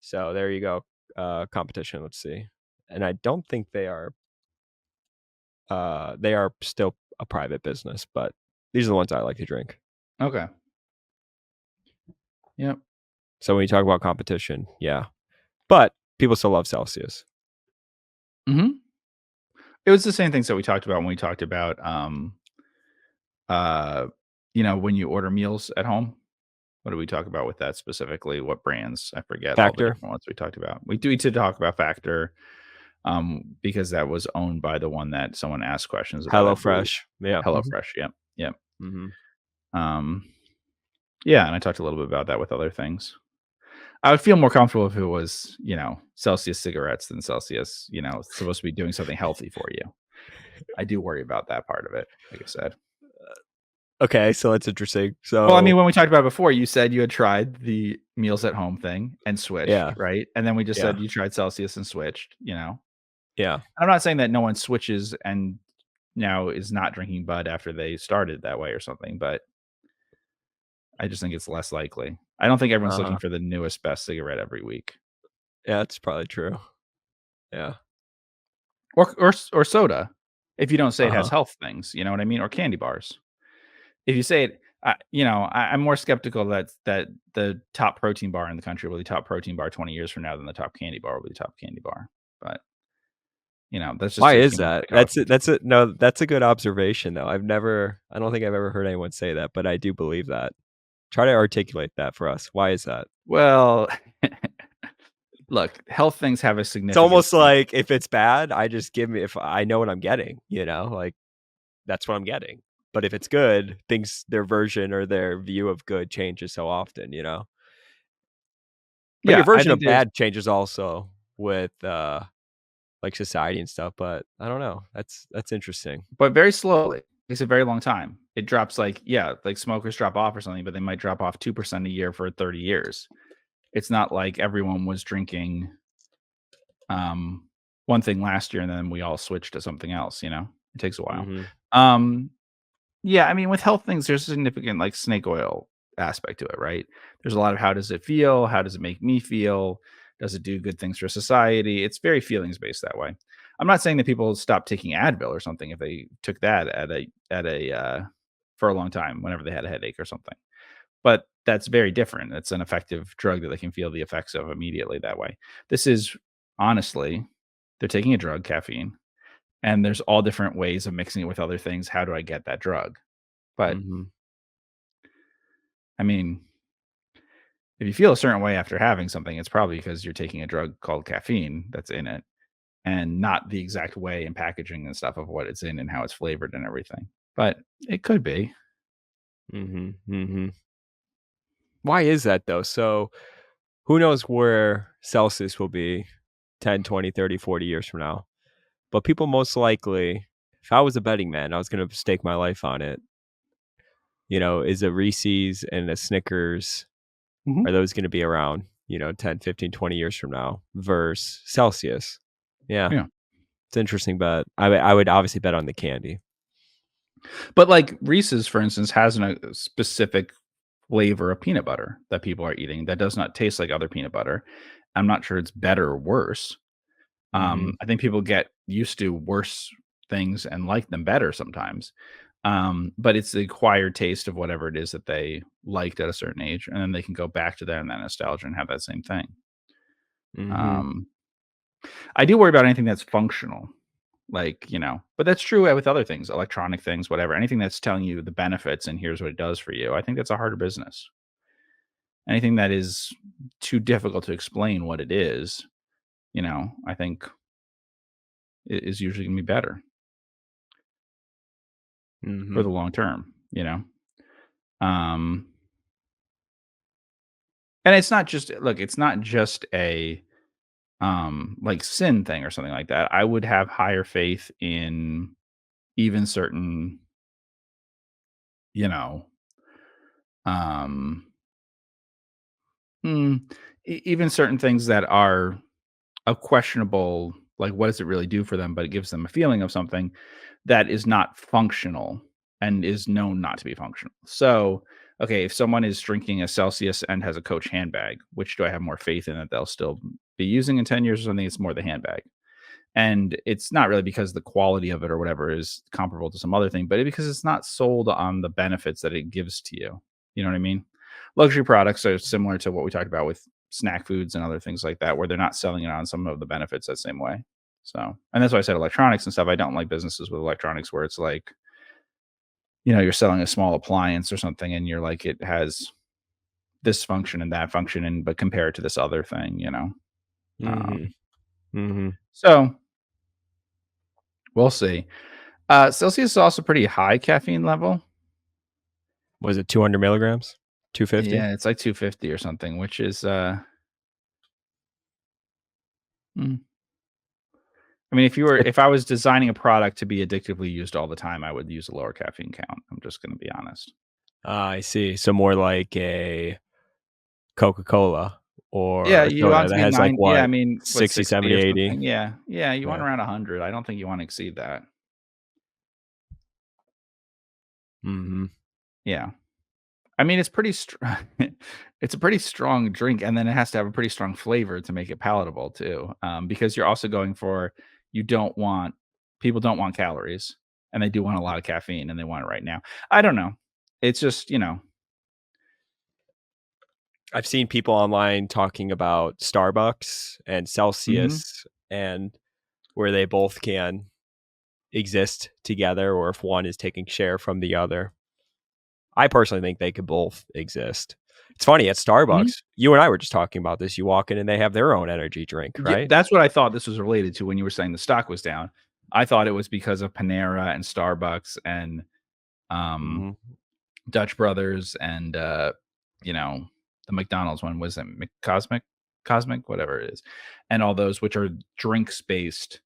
So there you go. Competition. Let's see. And I don't think they are still a private business, but these are the ones I like to drink. okay. Yep. So when you talk about competition, yeah. But people still love Celsius. Mhm. It was the same things that we talked about when we talked about, uh, when you order meals at home. What did we talk about with that specifically? What brands? I forget all the Factor, different ones we talked about. We did talk about Factor, because that was owned by the one that someone asked questions about, I believe. HelloFresh. Yeah. HelloFresh, yep, yep. Mhm. Um, yeah, and I talked a little bit about that with other things. I would feel more comfortable if it was, Celsius cigarettes than Celsius, supposed to be doing something healthy for you. I do worry about that part of it, like I said. Okay, so that's interesting. Well, I So, mean, when we talked about it before, you said you had tried the meals at home thing and switched, yeah, right? And then we just yeah, said you tried Celsius and switched. yeah. I'm not saying that no one switches and now is not drinking Bud after they started that way or something, but I just think it's less likely. I don't think everyone's looking Uh-huh. for the newest best cigarette every week. Yeah, that's probably true. Yeah. Or soda, if you don't say it has Uh-huh. health things, you know what I mean? Or candy bars. If you say it, I'm more skeptical that the top protein bar in the country will be the top protein bar 20 years from now than the top candy bar will be the top candy bar. But, that's just Why a is human that? psychology That's thing. a no, that's a good observation, though. I don't think I've ever heard anyone say that, but I do believe that. Try to articulate that for us. Why is that? Well, look, health things have a It's significance almost to me. like if it's bad, I just give me if I know what I'm getting, like, that's what I'm getting. But if it's good, things their version or their view of good changes so often. But your Yeah, I version think of there's bad changes also with, like, society and stuff, but I don't know. That's interesting. but very slowly. Takes a very long time. It drops like smokers drop off or something, but they might drop off 2% a year for 30 years. It's not like everyone was drinking um, one thing last year and then we all switched to something else. It takes a while. Mhm. Um, yeah, I mean, with health things, there's a significant like snake oil aspect to it, right? There's a lot of how does it feel? How does it make me feel? Does it do good things for society? It's very feelings based that way. I'm not saying that people stop taking Advil or something if they took that at a for a long time whenever they had a headache or something. But that's very different. It's an effective drug that they can feel the effects of immediately that way. This is honestly, they're taking a drug, caffeine, and there's all different ways of mixing it with other things. How do I get that drug? But Mhm. I mean, if you feel a certain way after having something, it's probably because you're taking a drug called caffeine that's in it and not the exact way and packaging and stuff of what it's in and how it's flavored and everything. But it could be. Mhm. Mhm. Why is that though? So, who knows where Celsius will be 10, 20, 30, 40 years from now? But people most likely if I was a betting man, I was gonna stake my life on it. Is a Reese's and a Snickers, are Mhm. those gonna be around, 10, 15, 20 years from now versus Celsius? Yeah, Yeah. it's an interesting bet. I would obviously bet on the candy. But like Reese's, for instance, has a specific flavor of peanut butter that people are eating that does not taste like other peanut butter. I'm not sure it's better or worse. Mhm. I think people get used to worse things and like them better sometimes. But it's the acquired taste of whatever it is that they liked at a certain age, and then they can go back to that and that nostalgia and have that same thing. Mhm. Um, I do worry about anything that's functional, like, but that's true with other things, electronic things, whatever. Anything that's telling you the benefits and here's what it does for you. I think that's a harder business. Anything that is too difficult to explain what it is, I think is usually going to be better for Mhm. the long term. Um, and it's not just look, it's not just a like sin thing or something like that. I would have higher faith in even certain, you know, um mm, even certain things that are a questionable, like what does it really do for them, but it gives them a feeling of something that is not functional and is known not to be functional. So, okay, if someone is drinking a Celsius and has a Coach handbag, which do I have more faith in that they'll still be using in 10 years or something? It's more the handbag. And it's not really because the quality of it or whatever is comparable to some other thing, but because it's not sold on the benefits that it gives to you. You know what I mean? Luxury products are similar to what we talked about with snack foods and other things like that, where they're not selling it on some of the benefits that same way. So, and that's why I said electronics and stuff. I don't like businesses with electronics where it's like, you're selling a small appliance or something and you're like, it has this function and that function, and but compare it to this other thing. Mhm. Um, Mhm. so we'll see. Celsius is also pretty high caffeine level. Was it 200 milligrams? 250? Yeah, it's like 250 or something, which is mm. I mean, if I was designing a product to be addictively used all the time, I would use a lower caffeine count. I'm just going to be honest. Ah, I see. So more like a Coca-Cola Yeah, or a you soda want to that be has, like, yeah, I what, mean, what, 60, 60 70, or 80? something? Yeah. Yeah, you want Yeah. around 100. I don't think you want to exceed that. Mhm. Yeah. I mean, it's pretty it's a pretty strong drink, and then it has to have a pretty strong flavor to make it palatable too, because you're also going for you don't want people don't want calories, and they do want a lot of caffeine, and they want it right now. I don't know. It's just, I've seen people online talking about Starbucks and mhm. Celsius and where they both can exist together or if one is taking share from the other. I personally think they could both exist. It's funny at Mhm. Starbucks, you and I were just talking about this. You walk in and they have their own energy drink, Yeah, right? that's what I thought this was related to when you were saying the stock was down. I thought it was because of Panera and Starbucks and, um, Mhm. Dutch Brothers and, you know, the McDonald's one, was it Cosmic? Whatever it is, and all those which are drinks-based,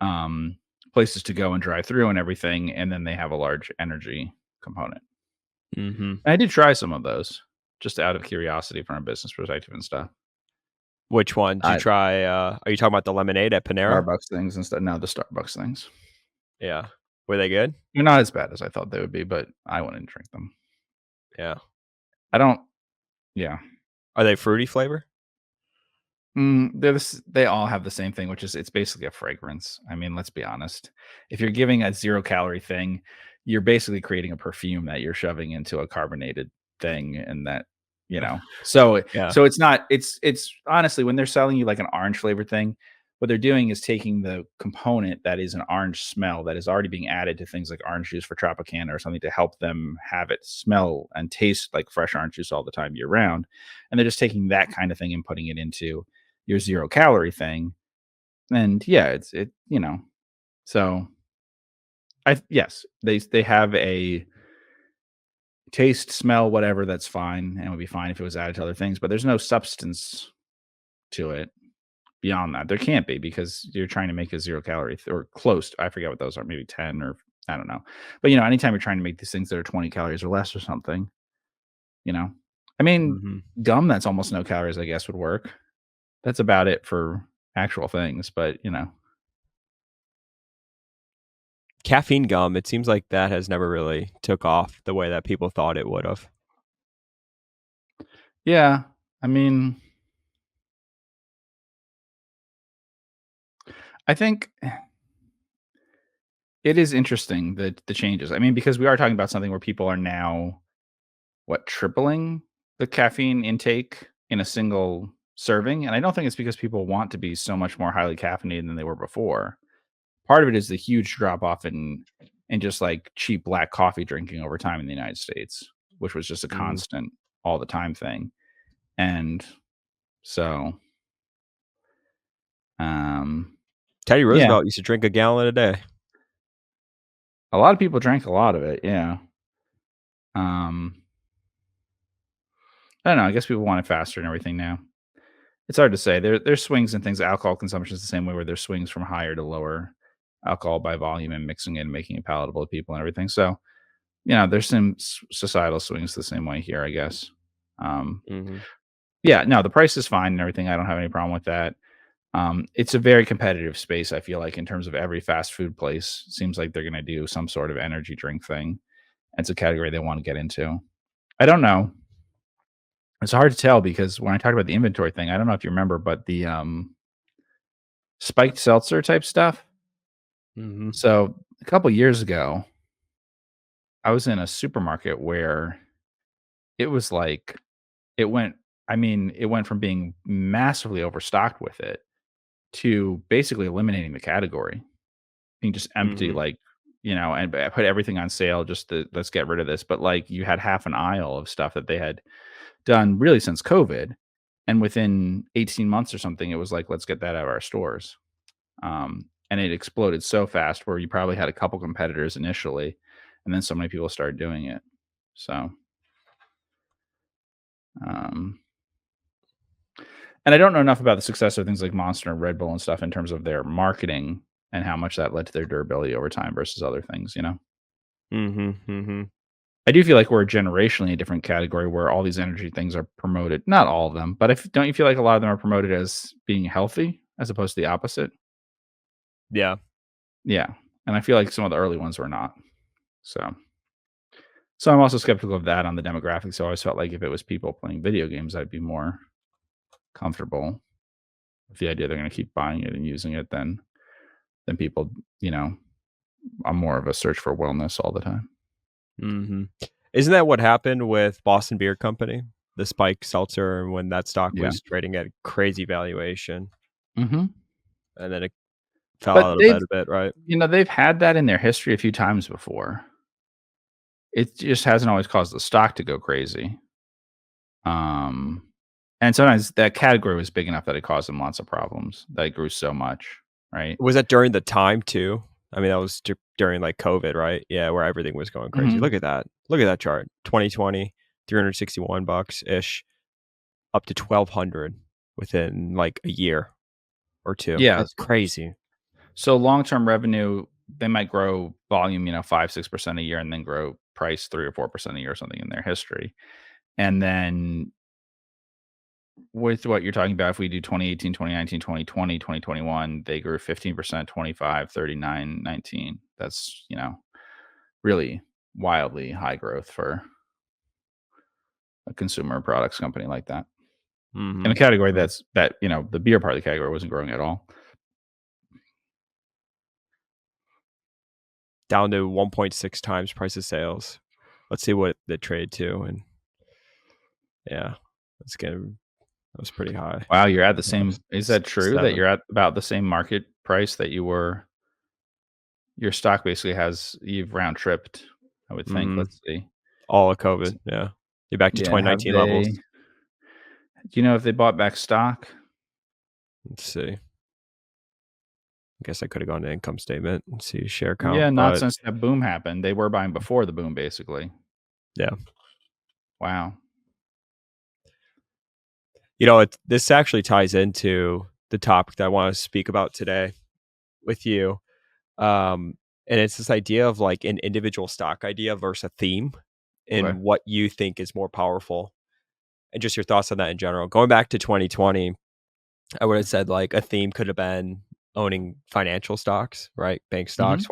um, places to go and drive through and everything, and then they have a large energy component. Mhm. And I did try some of those just out of curiosity from a business perspective and stuff. Which one did you I try? Are you talking about the lemonade at Panera? Starbucks things and stuff. No, the Starbucks things. Yeah. Were they good? They're not as bad as I thought they would be, but I wouldn't drink them. Yeah. I don't yeah. Are they fruity flavor? They all have the same thing, which is it's basically a fragrance. I mean, let's be honest. If you're giving a 0 calorie thing, you're basically creating a perfume that you're shoving into a carbonated thing, and that, So Yeah. so it's not it's honestly, when they're selling you like an orange flavored thing, what they're doing is taking the component that is an orange smell that is already being added to things like orange juice for Tropicana or something to help them have it smell and taste like fresh orange juice all the time year round. And they're just taking that kind of thing and putting it into your 0 calorie thing. And yeah, so yes, they have a taste, smell, whatever, that's fine, and it would be fine if it was added to other things, but there's no substance to it beyond that. There can't be because you're trying to make a 0 calorie or close. I forget what those are, maybe 10 or I don't know. But anytime you're trying to make these things that are 20 calories or less or something, you know. I mean, Mhm. gum that's almost no calories, I guess, would work. That's about it for actual things, but Caffeine gum, it seems like that has never really took off the way that people thought it would have. Yeah. I mean, I think it is interesting the changes. I mean, because we are talking about something where people are now tripling the caffeine intake in a single serving, and I don't think it's because people want to be so much more highly caffeinated than they were before. Part of it is the huge drop off in just like cheap black coffee drinking over time in the United States, which was just a Mm. constant all the time thing. And so, um, Teddy yeah, Roosevelt used to drink a gallon a day. a lot of people drank a lot of it. Yeah. Um, I don't know. I guess people want it faster and everything now. It's hard to say. There's swings and things. Alcohol consumption is the same way where there's swings from higher to lower alcohol by volume and mixing it and making it palatable to people and everything. So, there's some societal swings the same way here, I guess. Um, Mhm. yeah, no, the price is fine and everything. I don't have any problem with that. It's a very competitive space, I feel like, in terms of every fast food place. Seems like they're going to do some sort of energy drink thing. It's a category they want to get into. I don't know. It's hard to tell because when I talked about the inventory thing, I don't know if you remember, but the spiked seltzer type stuff. Mhm. So a couple years ago, I was in a supermarket where it was like it went. I mean, it went from being massively overstocked with it to basically eliminating the category, being just empty, Mhm. like, and I put everything on sale just to let's get rid of this. But like you had half an aisle of stuff that they had done really since COVID. And within 18 months or something, it was like, let's get that out of our stores. And it exploded so fast where you probably had a couple competitors initially, and then so many people started doing it. So, um, and I don't know enough about the success of things like Monster and Red Bull and stuff in terms of their marketing and how much that led to their durability over time versus other things. Mhm. Mhm. I do feel like we're generationally a different category where all these energy things are promoted. Not all of them, but if don't you feel like a lot of them are promoted as being healthy as opposed to the opposite? Yeah. Yeah. And I feel like some of the early ones were not. So I'm also skeptical of that on the demographics. So I always felt like if it was people playing video games, I'd be more comfortable with the idea they're going to keep buying it and using it than people, you know, I'm more of a search for wellness all the time. Mhm. Isn't that what happened with Boston Beer Company? The spike seltzer when that stock Yeah. was trading at crazy valuation, Hmm. and then it fell But out of bed a bit, right? they've had that in their history a few times before. It just hasn't always caused the stock to go crazy. Um, and sometimes that category was big enough that it caused them lots of problems. That it grew so much, right? Was that during the time too? I mean, that was during, like, COVID, right? Yeah, where everything was going crazy. Hmm. Look at that. Look at that chart. 2020, $361-ish, up to 1,200 within, like, a year or 2. Yeah. That's crazy. So long-term revenue, they might grow volume, 5, 6% a year and then grow price 3 or 4% a year or something in their history. And then with what you're talking about, if we do 2018, 2019, 2020, 2021, they grew 15%, 25, 39, 19. That's, really wildly high growth for a consumer products company like that. In a Mhm. category Mhm. the beer part of the category wasn't growing at all. Down to 1.6 times price of sales. Let's see what they trade to, and yeah, that's getting that was pretty high. Wow, you're at the Yeah, same is that true that 7. you're at about the same market price that you were your stock basically you've round tripped, I would think. Mhm. Let's see. All of COVID, yeah. You're back to Yeah, have 2019 levels. they do you know if they bought back stock? Let's see. I guess I coulda gone to income statement and see share count, Yeah, not but since that boom happened. They were buying before the boom, basically. yeah. Wow. This actually ties into the topic that I wanna speak about today with you, um, and it's this idea of, like, an individual stock idea versus a theme, Okay. and what you think is more powerful, and just your thoughts on that in general. Going back to 2020, I would have said, like, a theme could have been owning financial stocks, right? Bank stocks, Mhm.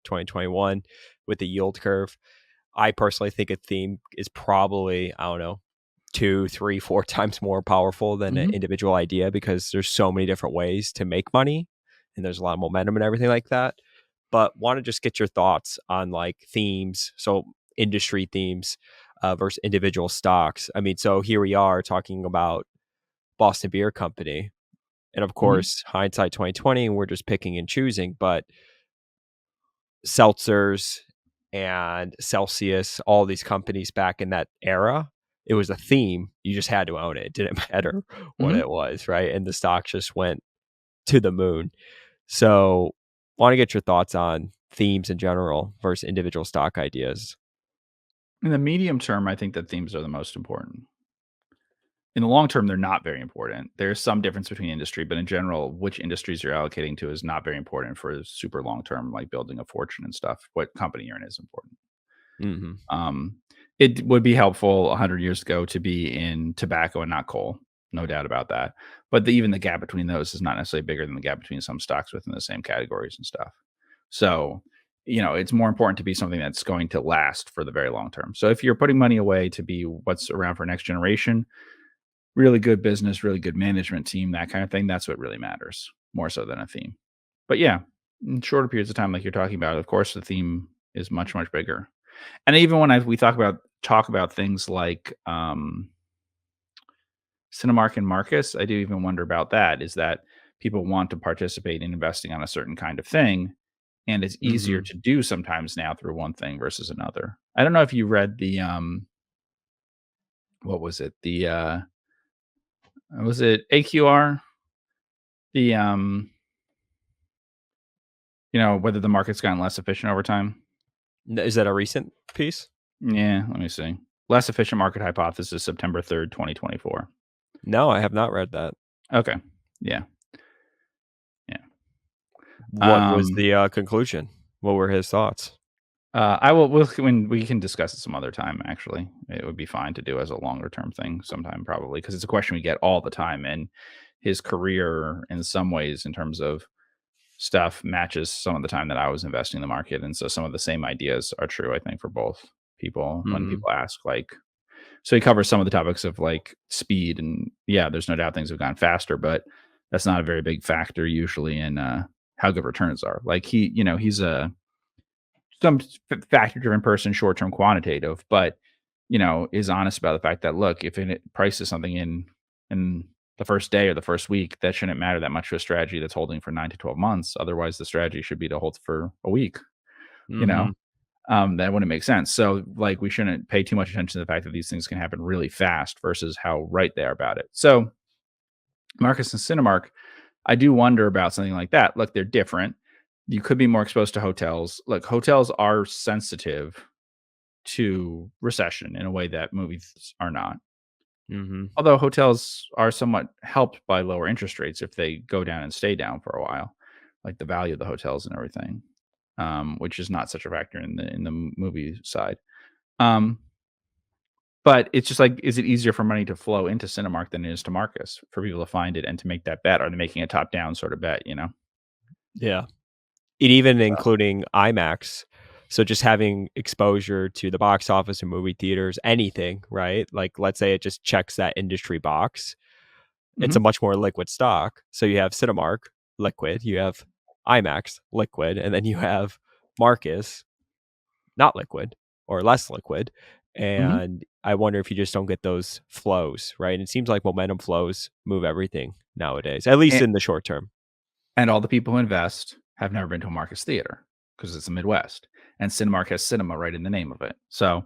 2021 with the yield curve. I personally think a theme is probably, I don't know, 2, 3, 4 times more powerful than an Mhm. individual idea because there's so many different ways to make money and there's a lot of momentum and everything like that. But want to just get your thoughts on like themes, so industry themes versus individual stocks. I mean, so here we are talking about Boston Beer Company, and of Mhm. course, hindsight 2020, we're just picking and choosing. But seltzers and Celsius, all these companies back in that era, it was a theme. You just had to own it. It didn't matter what Mhm. it was, right? And the stocks just went to the moon. So, want to get your thoughts on themes in general versus individual stock ideas. In the medium term, I think that themes are the most important. In the long term, they're not very important. There's some difference between industry, but in general, which industries you're allocating to is not very important for super long term, like building a fortune and stuff. What company you're in is important. Mhm. Um, it would be helpful 100 years ago to be in tobacco and not coal, no doubt about that. But even the gap between those is not necessarily bigger than the gap between some stocks within the same categories and stuff. So, it's more important to be something that's going to last for the very long term. So if you're putting money away to be what's around for next generation, really good business, really good management team, that kind of thing, that's what really matters more so than a theme. But yeah, in shorter periods of time, like you're talking about, of course, the theme is much, much bigger. And even when we talk about things like Cinemark and Marcus, I do even wonder about that. Is that people want to participate in investing on a certain kind of thing, and it's easier Mhm. to do sometimes now through one thing versus another. I don't know if you read the what was it? The was it AQR? The whether the market's gotten less efficient over time. Is that a recent piece? Yeah, let me see. Less efficient market hypothesis, September 3rd, 2024. No, I have not read that. Okay. Yeah. Yeah. What was Um, the conclusion? What were his thoughts? I will. When we can discuss it some other time. Actually, it would be fine to do as a longer term thing sometime, probably, because it's a question we get all the time. And his career, in some ways, in terms of stuff, matches some of the time that I was investing in the market, and so some of the same ideas are true. I think for both people when Mhm. people ask, like, so he covers some of the topics of like speed, and yeah, there's no doubt things have gone faster, but that's not a very big factor usually in how good returns are. Like he's a some factor driven person, short term quantitative, but is honest about the fact that look, if it prices something in the first day or the first week, that shouldn't matter that much to a strategy that's holding for 9 to 12 months. Otherwise, the strategy should be to hold for a week. You know, Mhm. that wouldn't make sense. So, like, we shouldn't pay too much attention to the fact that these things can happen really fast versus how right they are about it. So, Marcus and Cinemark, I do wonder about something like that. Look, they're different. You could be more exposed to hotels. Look, hotels are sensitive to recession in a way that movies are not. Mhm. Although hotels are somewhat helped by lower interest rates if they go down and stay down for a while, like the value of the hotels and everything, which is not such a factor in the movie side. Um, but it's just like, is it easier for money to flow into Cinemark than it is to Marcus for people to find it and to make that bet? Are they making a top down sort of bet? Yeah. It even So, including IMAX. So just having exposure to the box office and movie theaters, anything, right? Like, let's say it just checks that industry box. It's a mhm. much more liquid stock. So you have Cinemark, liquid, you have IMAX, liquid, and then you have Marcus, not liquid or less liquid. Mhm. And I wonder if you just don't get those flows, right? And it seems like momentum flows move everything nowadays, at least And, in the short term. and all the people who invest have never been to a Marcus theater because it's the Midwest, and Cinemark has cinema right in the name of it. So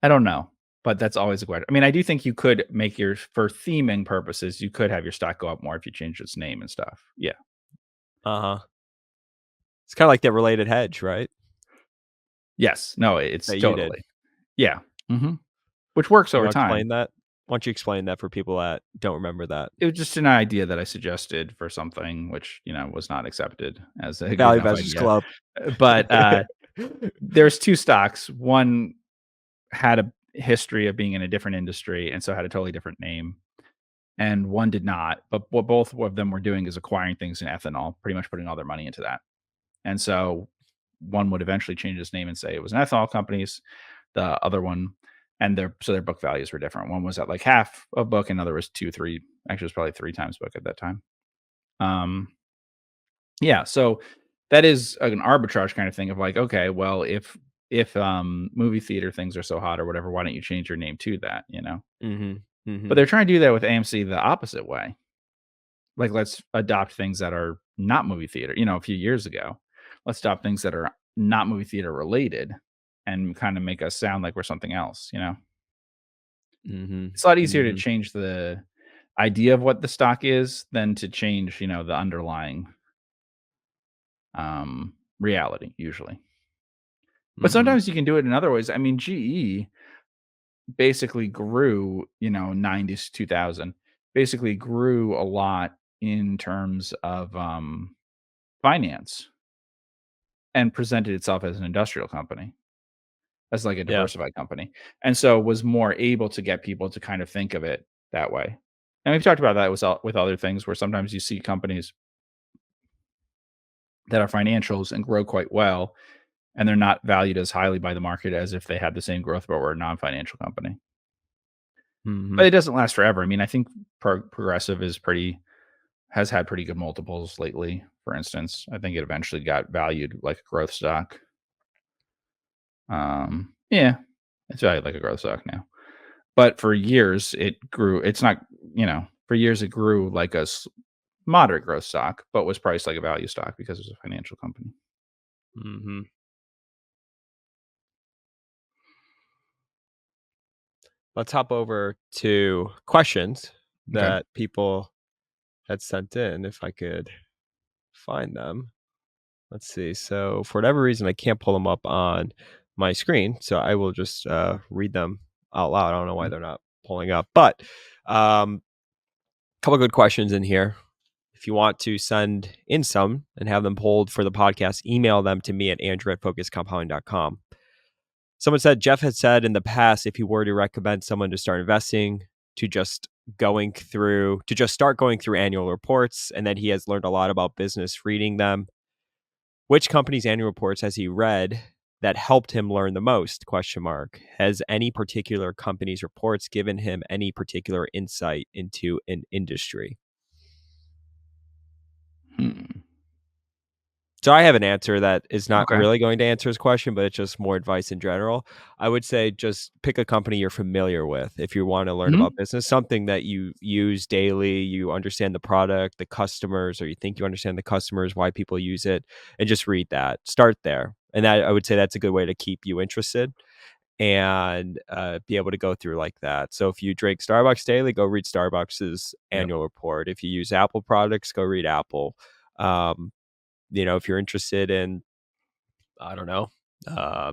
I don't know, but that's always a question. I mean, I do think you could make your for theming purposes, you could have your stock go up more if you change its name and stuff. Yeah. Uh-huh. It's kind of like the related hedge, right? Yes. No, it's That you did. totally. Yeah. Which works You over wanna time. explain that? Why don't you explain that for people that don't remember that? It was just an idea that I suggested for something which, was not accepted as a good Value enough Investors idea. Club. But there's two stocks. One had a history of being in a different industry and so had a totally different name, and one did not. But what both of them were doing is acquiring things in ethanol, pretty much putting all their money into that. And so one would eventually change its name and say it was an ethanol companies. The other one and their book values were different. One was at like half of book, another was 2, 3, actually, it was probably 3 times book at that time. Yeah, so that is an arbitrage kind of thing of like, okay, well, if movie theater things are so hot or whatever, why don't you change your name to that, you know? Mhm. But Mhm. they're trying to do that with AMC the opposite way. Like, let's adopt things that are not movie theater, a few years ago. Let's adopt things that are not movie theater related and kind of make us sound like we're something else, you know? Mhm. It's a lot easier to Mhm. change the idea of what the stock is than to change, the underlying reality usually. But Mhm. sometimes you can do it in other ways. I mean, GE basically grew, 90s to 2000, basically grew a lot in terms of finance and presented itself as an industrial company, as like a Yeah. diversified company. And so was more able to get people to kind of think of it that way. And we've talked about that with other things where sometimes you see companies that are financials and grow quite well, and they're not valued as highly by the market as if they had the same growth but were a non-financial company. But Mhm. it doesn't last forever. I mean, I think Progressive has had pretty good multiples lately. For instance, I think it eventually got valued like a growth stock. Yeah, it's valued like a growth stock now. But for years, it grew. It's not, for years it grew like a moderate growth stock, but was priced like a value stock because it was a financial company. Mhm. Let's hop over to questions Okay. that people had sent in if I could find them. Let's see. So for whatever reason, I can't pull them up on my screen, so I will just read them out loud. I don't know why Mm. they're not pulling up, but a couple good questions in here. If you want to send in some and have them pulled for the podcast, email them to me at andrew@focuscompounding.com. Someone said Geoff had said in the past if he were to recommend someone to start investing to just start going through annual reports, and that he has learned a lot about business reading them. Which company's annual reports has he read that helped him learn the most? Question mark. Has any particular company's reports given him any particular insight into an industry? Hmm. So I have an answer that is not Okay. really going to answer his question, but it's just more advice in general. I would say just pick a company you're familiar with if you want to learn about Mhm. business, something that you use daily, you understand the product, the customers, or you think you understand the customers, why people use it, and just read that. Start there. And that I would say that's a good way to keep you interested and be able to go through like that. So if you drink Starbucks daily, go read Starbucks's Yep. annual report. If you use Apple products, go read Apple. Um, if you're interested in, I don't know,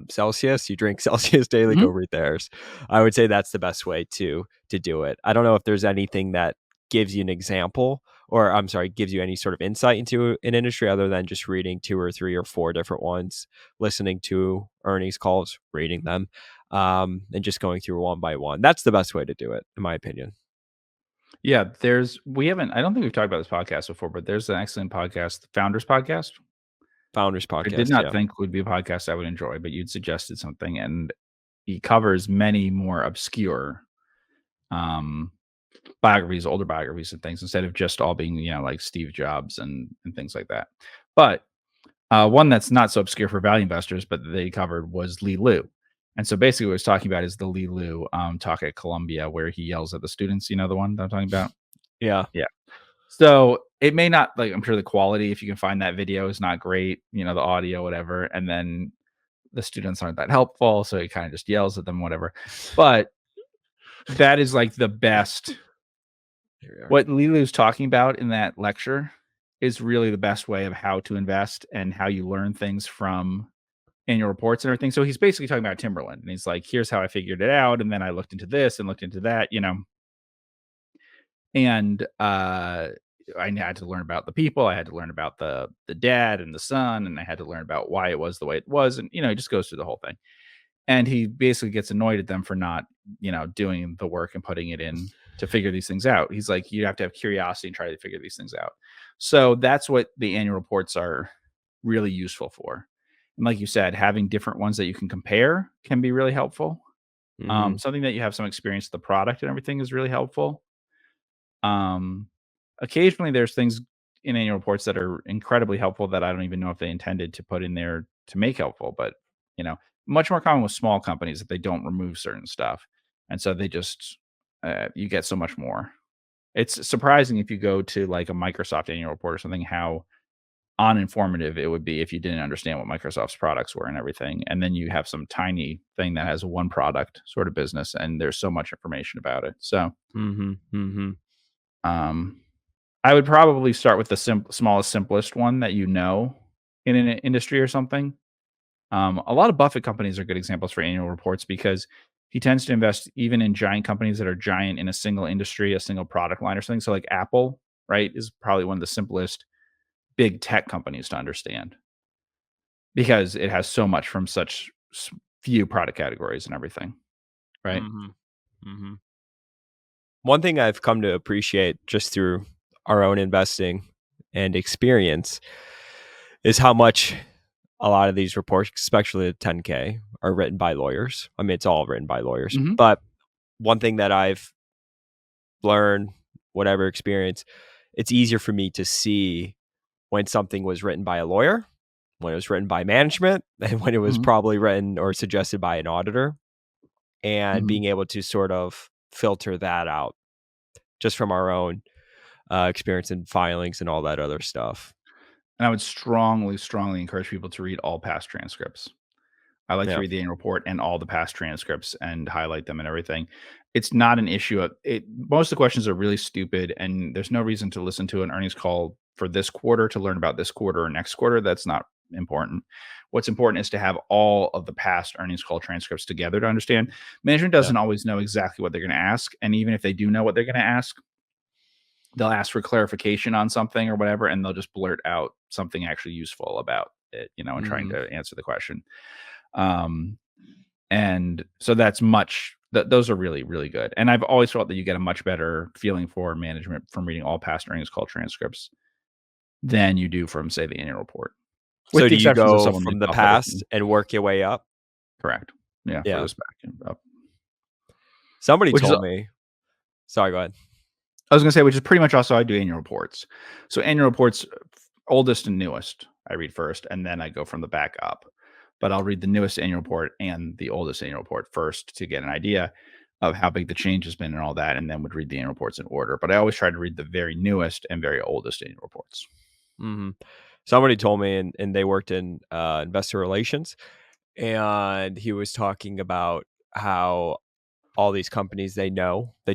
Celsius, you drink Celsius daily, go Mhm. read theirs. I would say that's the best way to do it. I don't know if there's anything that gives you an example, or I'm sorry, gives you any sort of insight into an industry other than just reading 2 or 3 or 4 different ones, listening to earnings calls, reading them, and just going through one by one. That's the best way to do it, in my opinion. Yeah, I don't think we've talked about this podcast before, but there's an excellent podcast, the Founders Podcast. Founders I did podcast, not yeah. think would be a podcast I would enjoy, but you'd suggested something, and he covers many more obscure, um, biographies, older biographies and things instead of just all being, like Steve Jobs and things like that. But, one that's not so obscure for value investors, but that they covered was Lee Lu. And so basically what he was talking about is the Lee Lu, talk at Columbia where he yells at the students, the one that I'm talking about? Yeah. Yeah. So, it may not like, I'm sure the quality, if you can find that video, is not great, the audio, whatever, and then the students aren't that helpful, so he kinda just yells at them, whatever. But that is, like, the best Here we are. what Lilu's talking about in that lecture is really the best way of how to invest and how you learn things from annual reports and everything. So, he's basically talking about Timberland, and he's like, "Here's how I figured it out, and then I looked into this and looked into that," And, I had to learn about the people, I had to learn about the dad and the son, and I had to learn about why it was the way it was, and, he just goes through the whole thing. And he basically gets annoyed at them for not, doing the work and putting it in to figure these things out. He's like, "You have to have curiosity and try to figure these things out." So that's what the annual reports are really useful for. And like you said, having different ones that you can compare can be really helpful. Mhm. Something that you have some experience with the product and everything is really helpful. Um, Occasionally there's things in annual reports that are incredibly helpful that I don't even know if they intended to put in there to make helpful, but you know, much more common with small companies that they don't remove certain stuff. And so they just you get so much more. It's surprising if you go to like a Microsoft annual report or something how uninformative it would be if you didn't understand what Microsoft's products were and everything. And then you have some tiny thing that has one product sort of business and there's so much information about it. So, Mhm. Mhm. um, I would probably start with the smallest, simplest one that you know in an industry or something. A lot of Buffett companies are good examples for annual reports because he tends to invest even in giant companies that are giant in a single industry, a single product line or something. So, like Apple, right, is probably one of the simplest big tech companies to understand because it has so much from such few product categories and everything, right? Mhm. Mhm. One thing I've come to appreciate just through our own investing and experience is how much a lot of these reports, especially the 10K, are written by lawyers. I mean, it's all written by lawyers. Mhm, But one thing that I've learned, whatever experience, it's easier for me to see when something was written by a lawyer, when it was written by management, and when it was mhm, probably written or suggested by an auditor, and mhm. being able to sort of filter that out just from our own experience in filings and all that other stuff. And I would strongly, strongly encourage people to read all past transcripts. I like to Yeah. read the annual report and all the past transcripts and highlight them and everything. It's not an issue of it. Most of the questions are really stupid, and there's no reason to listen to an earnings call for this quarter to learn about this quarter or next quarter. That's not important. What's important is to have all of the past earnings call transcripts together to understand. Management Yeah. doesn't always know exactly what they're going to ask. And even if they do know what they're going to ask, they'll ask for clarification on something or whatever, and they'll just blurt out something actually useful about it, and trying Mhm. to answer the question. Um, and so that's those are really, really good. And I've always felt that you get a much better feeling for management from reading all past earnings call transcripts than you do from, say, the annual report, with So the do you exceptions of go someone like from the Buffett or past and work your way up? correct. Yeah, Yeah. furthest back and up. Somebody Which is told me. Sorry, go ahead. I was gonna say, which is pretty much also how I do annual reports. So annual reports, oldest and newest, I read first, and then I go from the back up. But I'll read the newest annual report and the oldest annual report first to get an idea of how big the change has been and all that, and then would read the annual reports in order. But I always try to read the very newest and very oldest annual reports. Mhm. Somebody told me, and they worked in investor relations, and he was talking about how all these companies, they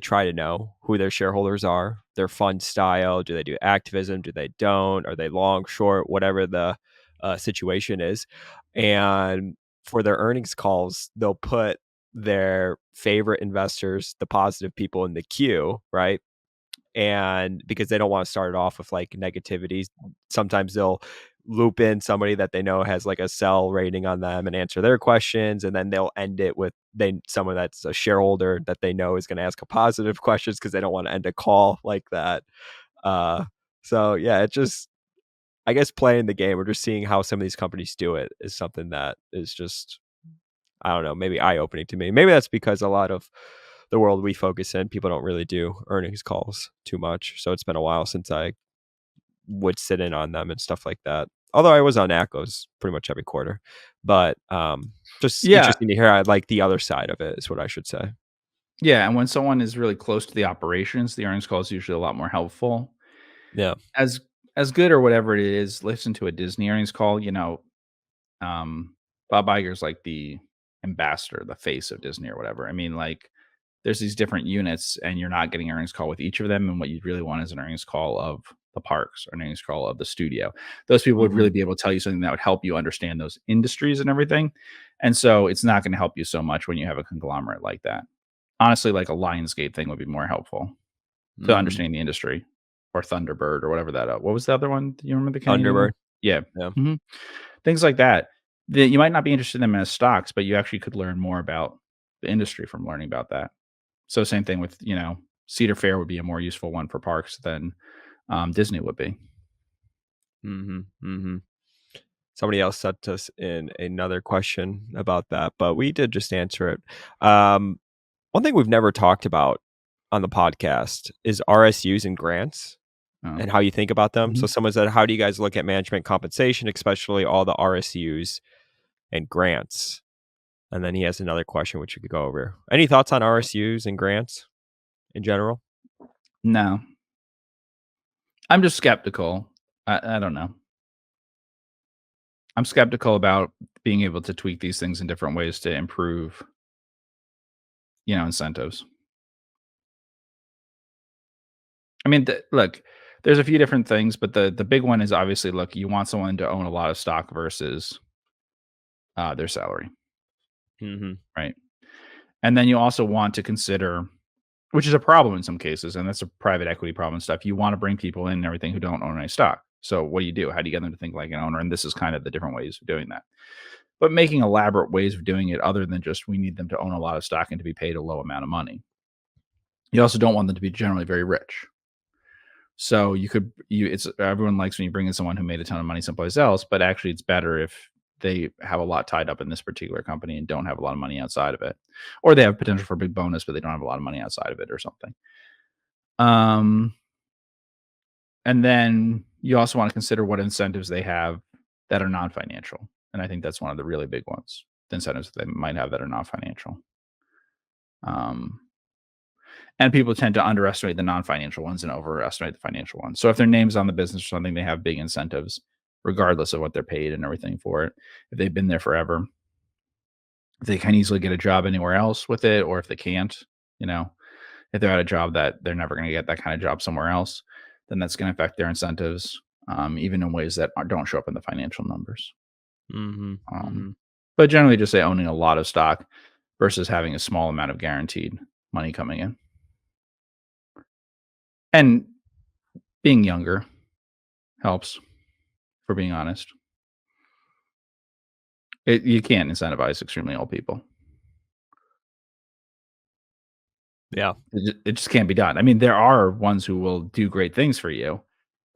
try to know who their shareholders are, their fund style. Do they do activism? Do they don't? Are they long, short, whatever the situation is? And for their earnings calls, they'll put their favorite investors, the positive people, in the queue, right? And because they don't want to start it off with like negativities, sometimes they'll loop in somebody that they know has like a sell rating on them and answer their questions, and then they'll end it with someone that's a shareholder that they know is going to ask a positive questions because they don't want to end a call like that. uh so yeah, it just, I guess, playing the game or just seeing how some of these companies do it is something that is just, I don't know, maybe eye-opening to me. Maybe that's because a lot of the world we focus in, people don't really do earnings calls too much. So it's been a while since I would sit in on them and stuff like that. Although I was on ACOs pretty much every quarter. But just Yeah, interesting to hear, I like the other side of it is what I should say. yeah. And when someone is really close to the operations, the earnings call is usually a lot more helpful. Yeah. As as good or whatever it is, listen to a Disney earnings call. Um, Bob Iger's like the ambassador, the face of Disney or whatever. I mean, like, there's these different units, and you're not getting an earnings call with each of them. And what you really want is an earnings call of the parks or an earnings call of the studio. Those people would really Mhm. be able to tell you something that would help you understand those industries and everything. And so it's not going to help you so much when you have a conglomerate like that. Honestly, like a Lionsgate thing would be more helpful to Mhm. understanding the industry, or Thunderbird or whatever that. What was the other one? Do you remember the Canadian one? Thunderbird. Yeah. Yeah. Mhm. Things like that. That you might not be interested in them as stocks, but you actually could learn more about the industry from learning about that. So same thing with, Cedar Fair would be a more useful one for parks than, Disney would be. Mhm. Mhm. Somebody else sent us in another question about that, but we did just answer it. One thing we've never talked about on the podcast is RSUs and grants Oh. and how you think about them. So Mhm. someone said, how do you guys look at management compensation, especially all the RSUs and grants? And then he has another question which we could go over. Any thoughts on RSUs and grants in general? No, I'm just skeptical. I don't know. I'm skeptical about being able to tweak these things in different ways to improve, incentives. I mean, look, there's a few different things, but the big one is obviously, look, you want someone to own a lot of stock versus their salary, Mm-hmm. right? And then you also want to consider, which is a problem in some cases, and that's a private equity problem and stuff. You want to bring people in and everything who don't own any stock. So what do? How do you get them to think like an owner? And this is kind of the different ways of doing that. But making elaborate ways of doing it other than just we need them to own a lot of stock and to be paid a low amount of money. You also don't want them to be generally very rich. So it's everyone likes when you bring in someone who made a ton of money someplace else, but actually it's better if they have a lot tied up in this particular company and don't have a lot of money outside of it, or they have potential for a big bonus, but they don't have a lot of money outside of it or something. Um, and then you also want to consider what incentives they have that are non-financial. And I think that's one of the really big ones, the incentives that they might have that are non-financial. Um, and people tend to underestimate the non-financial ones and overestimate the financial ones. So if their name's on the business or something, they have big incentives, regardless of what they're paid and everything for it. If they've been there forever, they can easily get a job anywhere else with it, or if they can't, you know, if they're at a job that they're never going to get that kind of job somewhere else, then that's going to affect their incentives, even in ways that don't show up in the financial numbers. Mm-hmm. Mm-hmm. But generally, just say owning a lot of stock versus having a small amount of guaranteed money coming in, and being younger helps. For being honest, you can't incentivize extremely old people. Yeah. It just can't be done. I mean, there are ones who will do great things for you,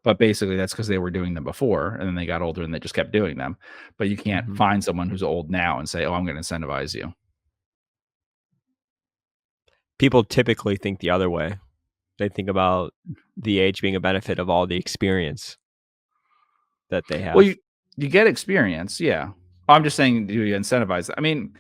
but basically that's because they were doing them before and then they got older and they just kept doing them. But you can't Mm-hmm. find someone who's old now and say, "Oh, I'm going to incentivize you." People typically think the other way. They think about the age being a benefit of all the experience that they Well, have. you get experience, yeah. I'm just saying, do you incentivize? I mean,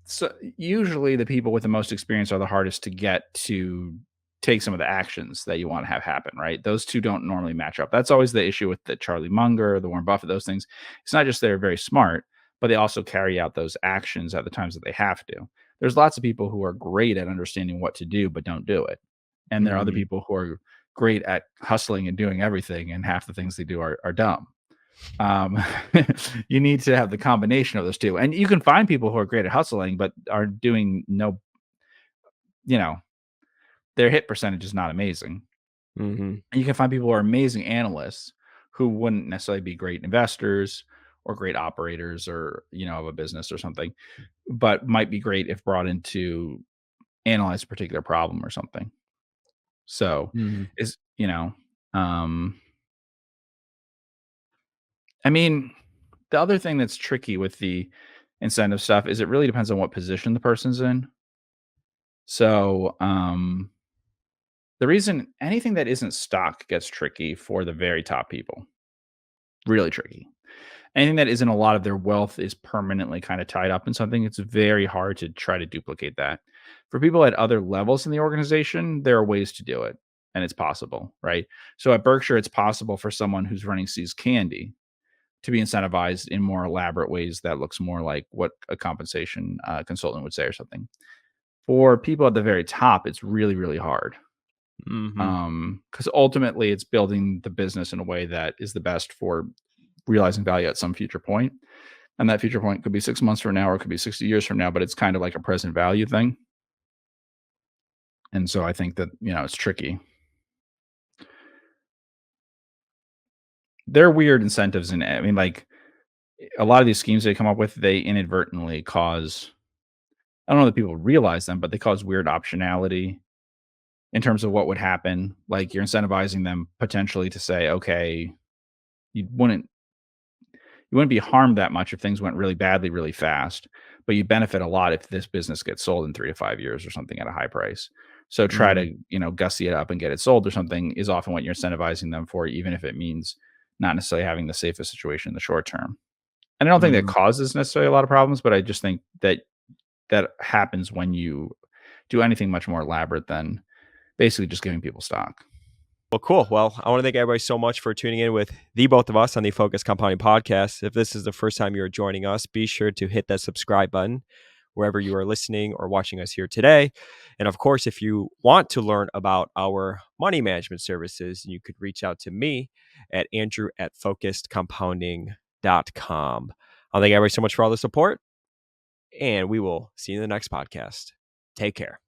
so usually the people with the most experience are the hardest to get to take some of the actions that you want to have happen, right? Those two don't normally match up. That's always the issue with the Charlie Munger, the Warren Buffett, those things. It's not just they're very smart, but they also carry out those actions at the times that they have to. There's lots of people who are great at understanding what to do, but don't do it. And there are other Mm-hmm. people who are great at hustling and doing everything, and half the things they do are dumb. Um, you need to have the combination of those two. And you can find people who are great at hustling, but are doing no, you know, their hit percentage is not amazing. Mm-hmm. And you can find people who are amazing analysts who wouldn't necessarily be great investors or great operators or, of a business or something, but might be great if brought in to analyze a particular problem or something. So Mm-hmm. is, um, I mean, the other thing that's tricky with the incentive stuff is it really depends on what position the person's in. So, the reason anything that isn't stock gets tricky for the very top people, really tricky. Anything that isn't a lot of their wealth is permanently kind of tied up in something. It's very hard to try to duplicate that. For people at other levels in the organization, there are ways to do it, and it's possible, right? So at Berkshire, it's possible for someone who's running See's Candy to be incentivized in more elaborate ways that looks more like what a compensation consultant would say or something. For people at the very top, it's really, really hard. Mm-hmm. Because ultimately it's building the business in a way that is the best for realizing value at some future point. And that future point could be 6 months from now or it could be 60 years from now, but it's kind of like a present value thing. And so I think that, it's tricky. There are weird incentives in it. I mean, like a lot of these schemes they come up with, they inadvertently cause, I don't know that people realize them, but they cause weird optionality in terms of what would happen. Like you're incentivizing them potentially to say, okay, you wouldn't you wouldn't be harmed that much if things went really badly really fast, but you benefit a lot if this business gets sold in 3 to 5 years or something at a high price. So try Mm, to, gussy it up and get it sold or something is often what you're incentivizing them for, even if it means not necessarily having the safest situation in the short term. And I don't think that mm. causes necessarily a lot of problems, but I just think that that happens when you do anything much more elaborate than basically just giving people stock. Well, cool. Well, I want to thank everybody so much for tuning in with the both of us on the Focus Compounding Podcast. If this is the first time you're joining us, be sure to hit that subscribe button wherever you are listening or watching us here today. And of course, if you want to learn about our money management services, you could reach out to me at andrew@focusedcompounding.com. I'll thank everybody so much for all the support, and we will see you in the next podcast. Take care.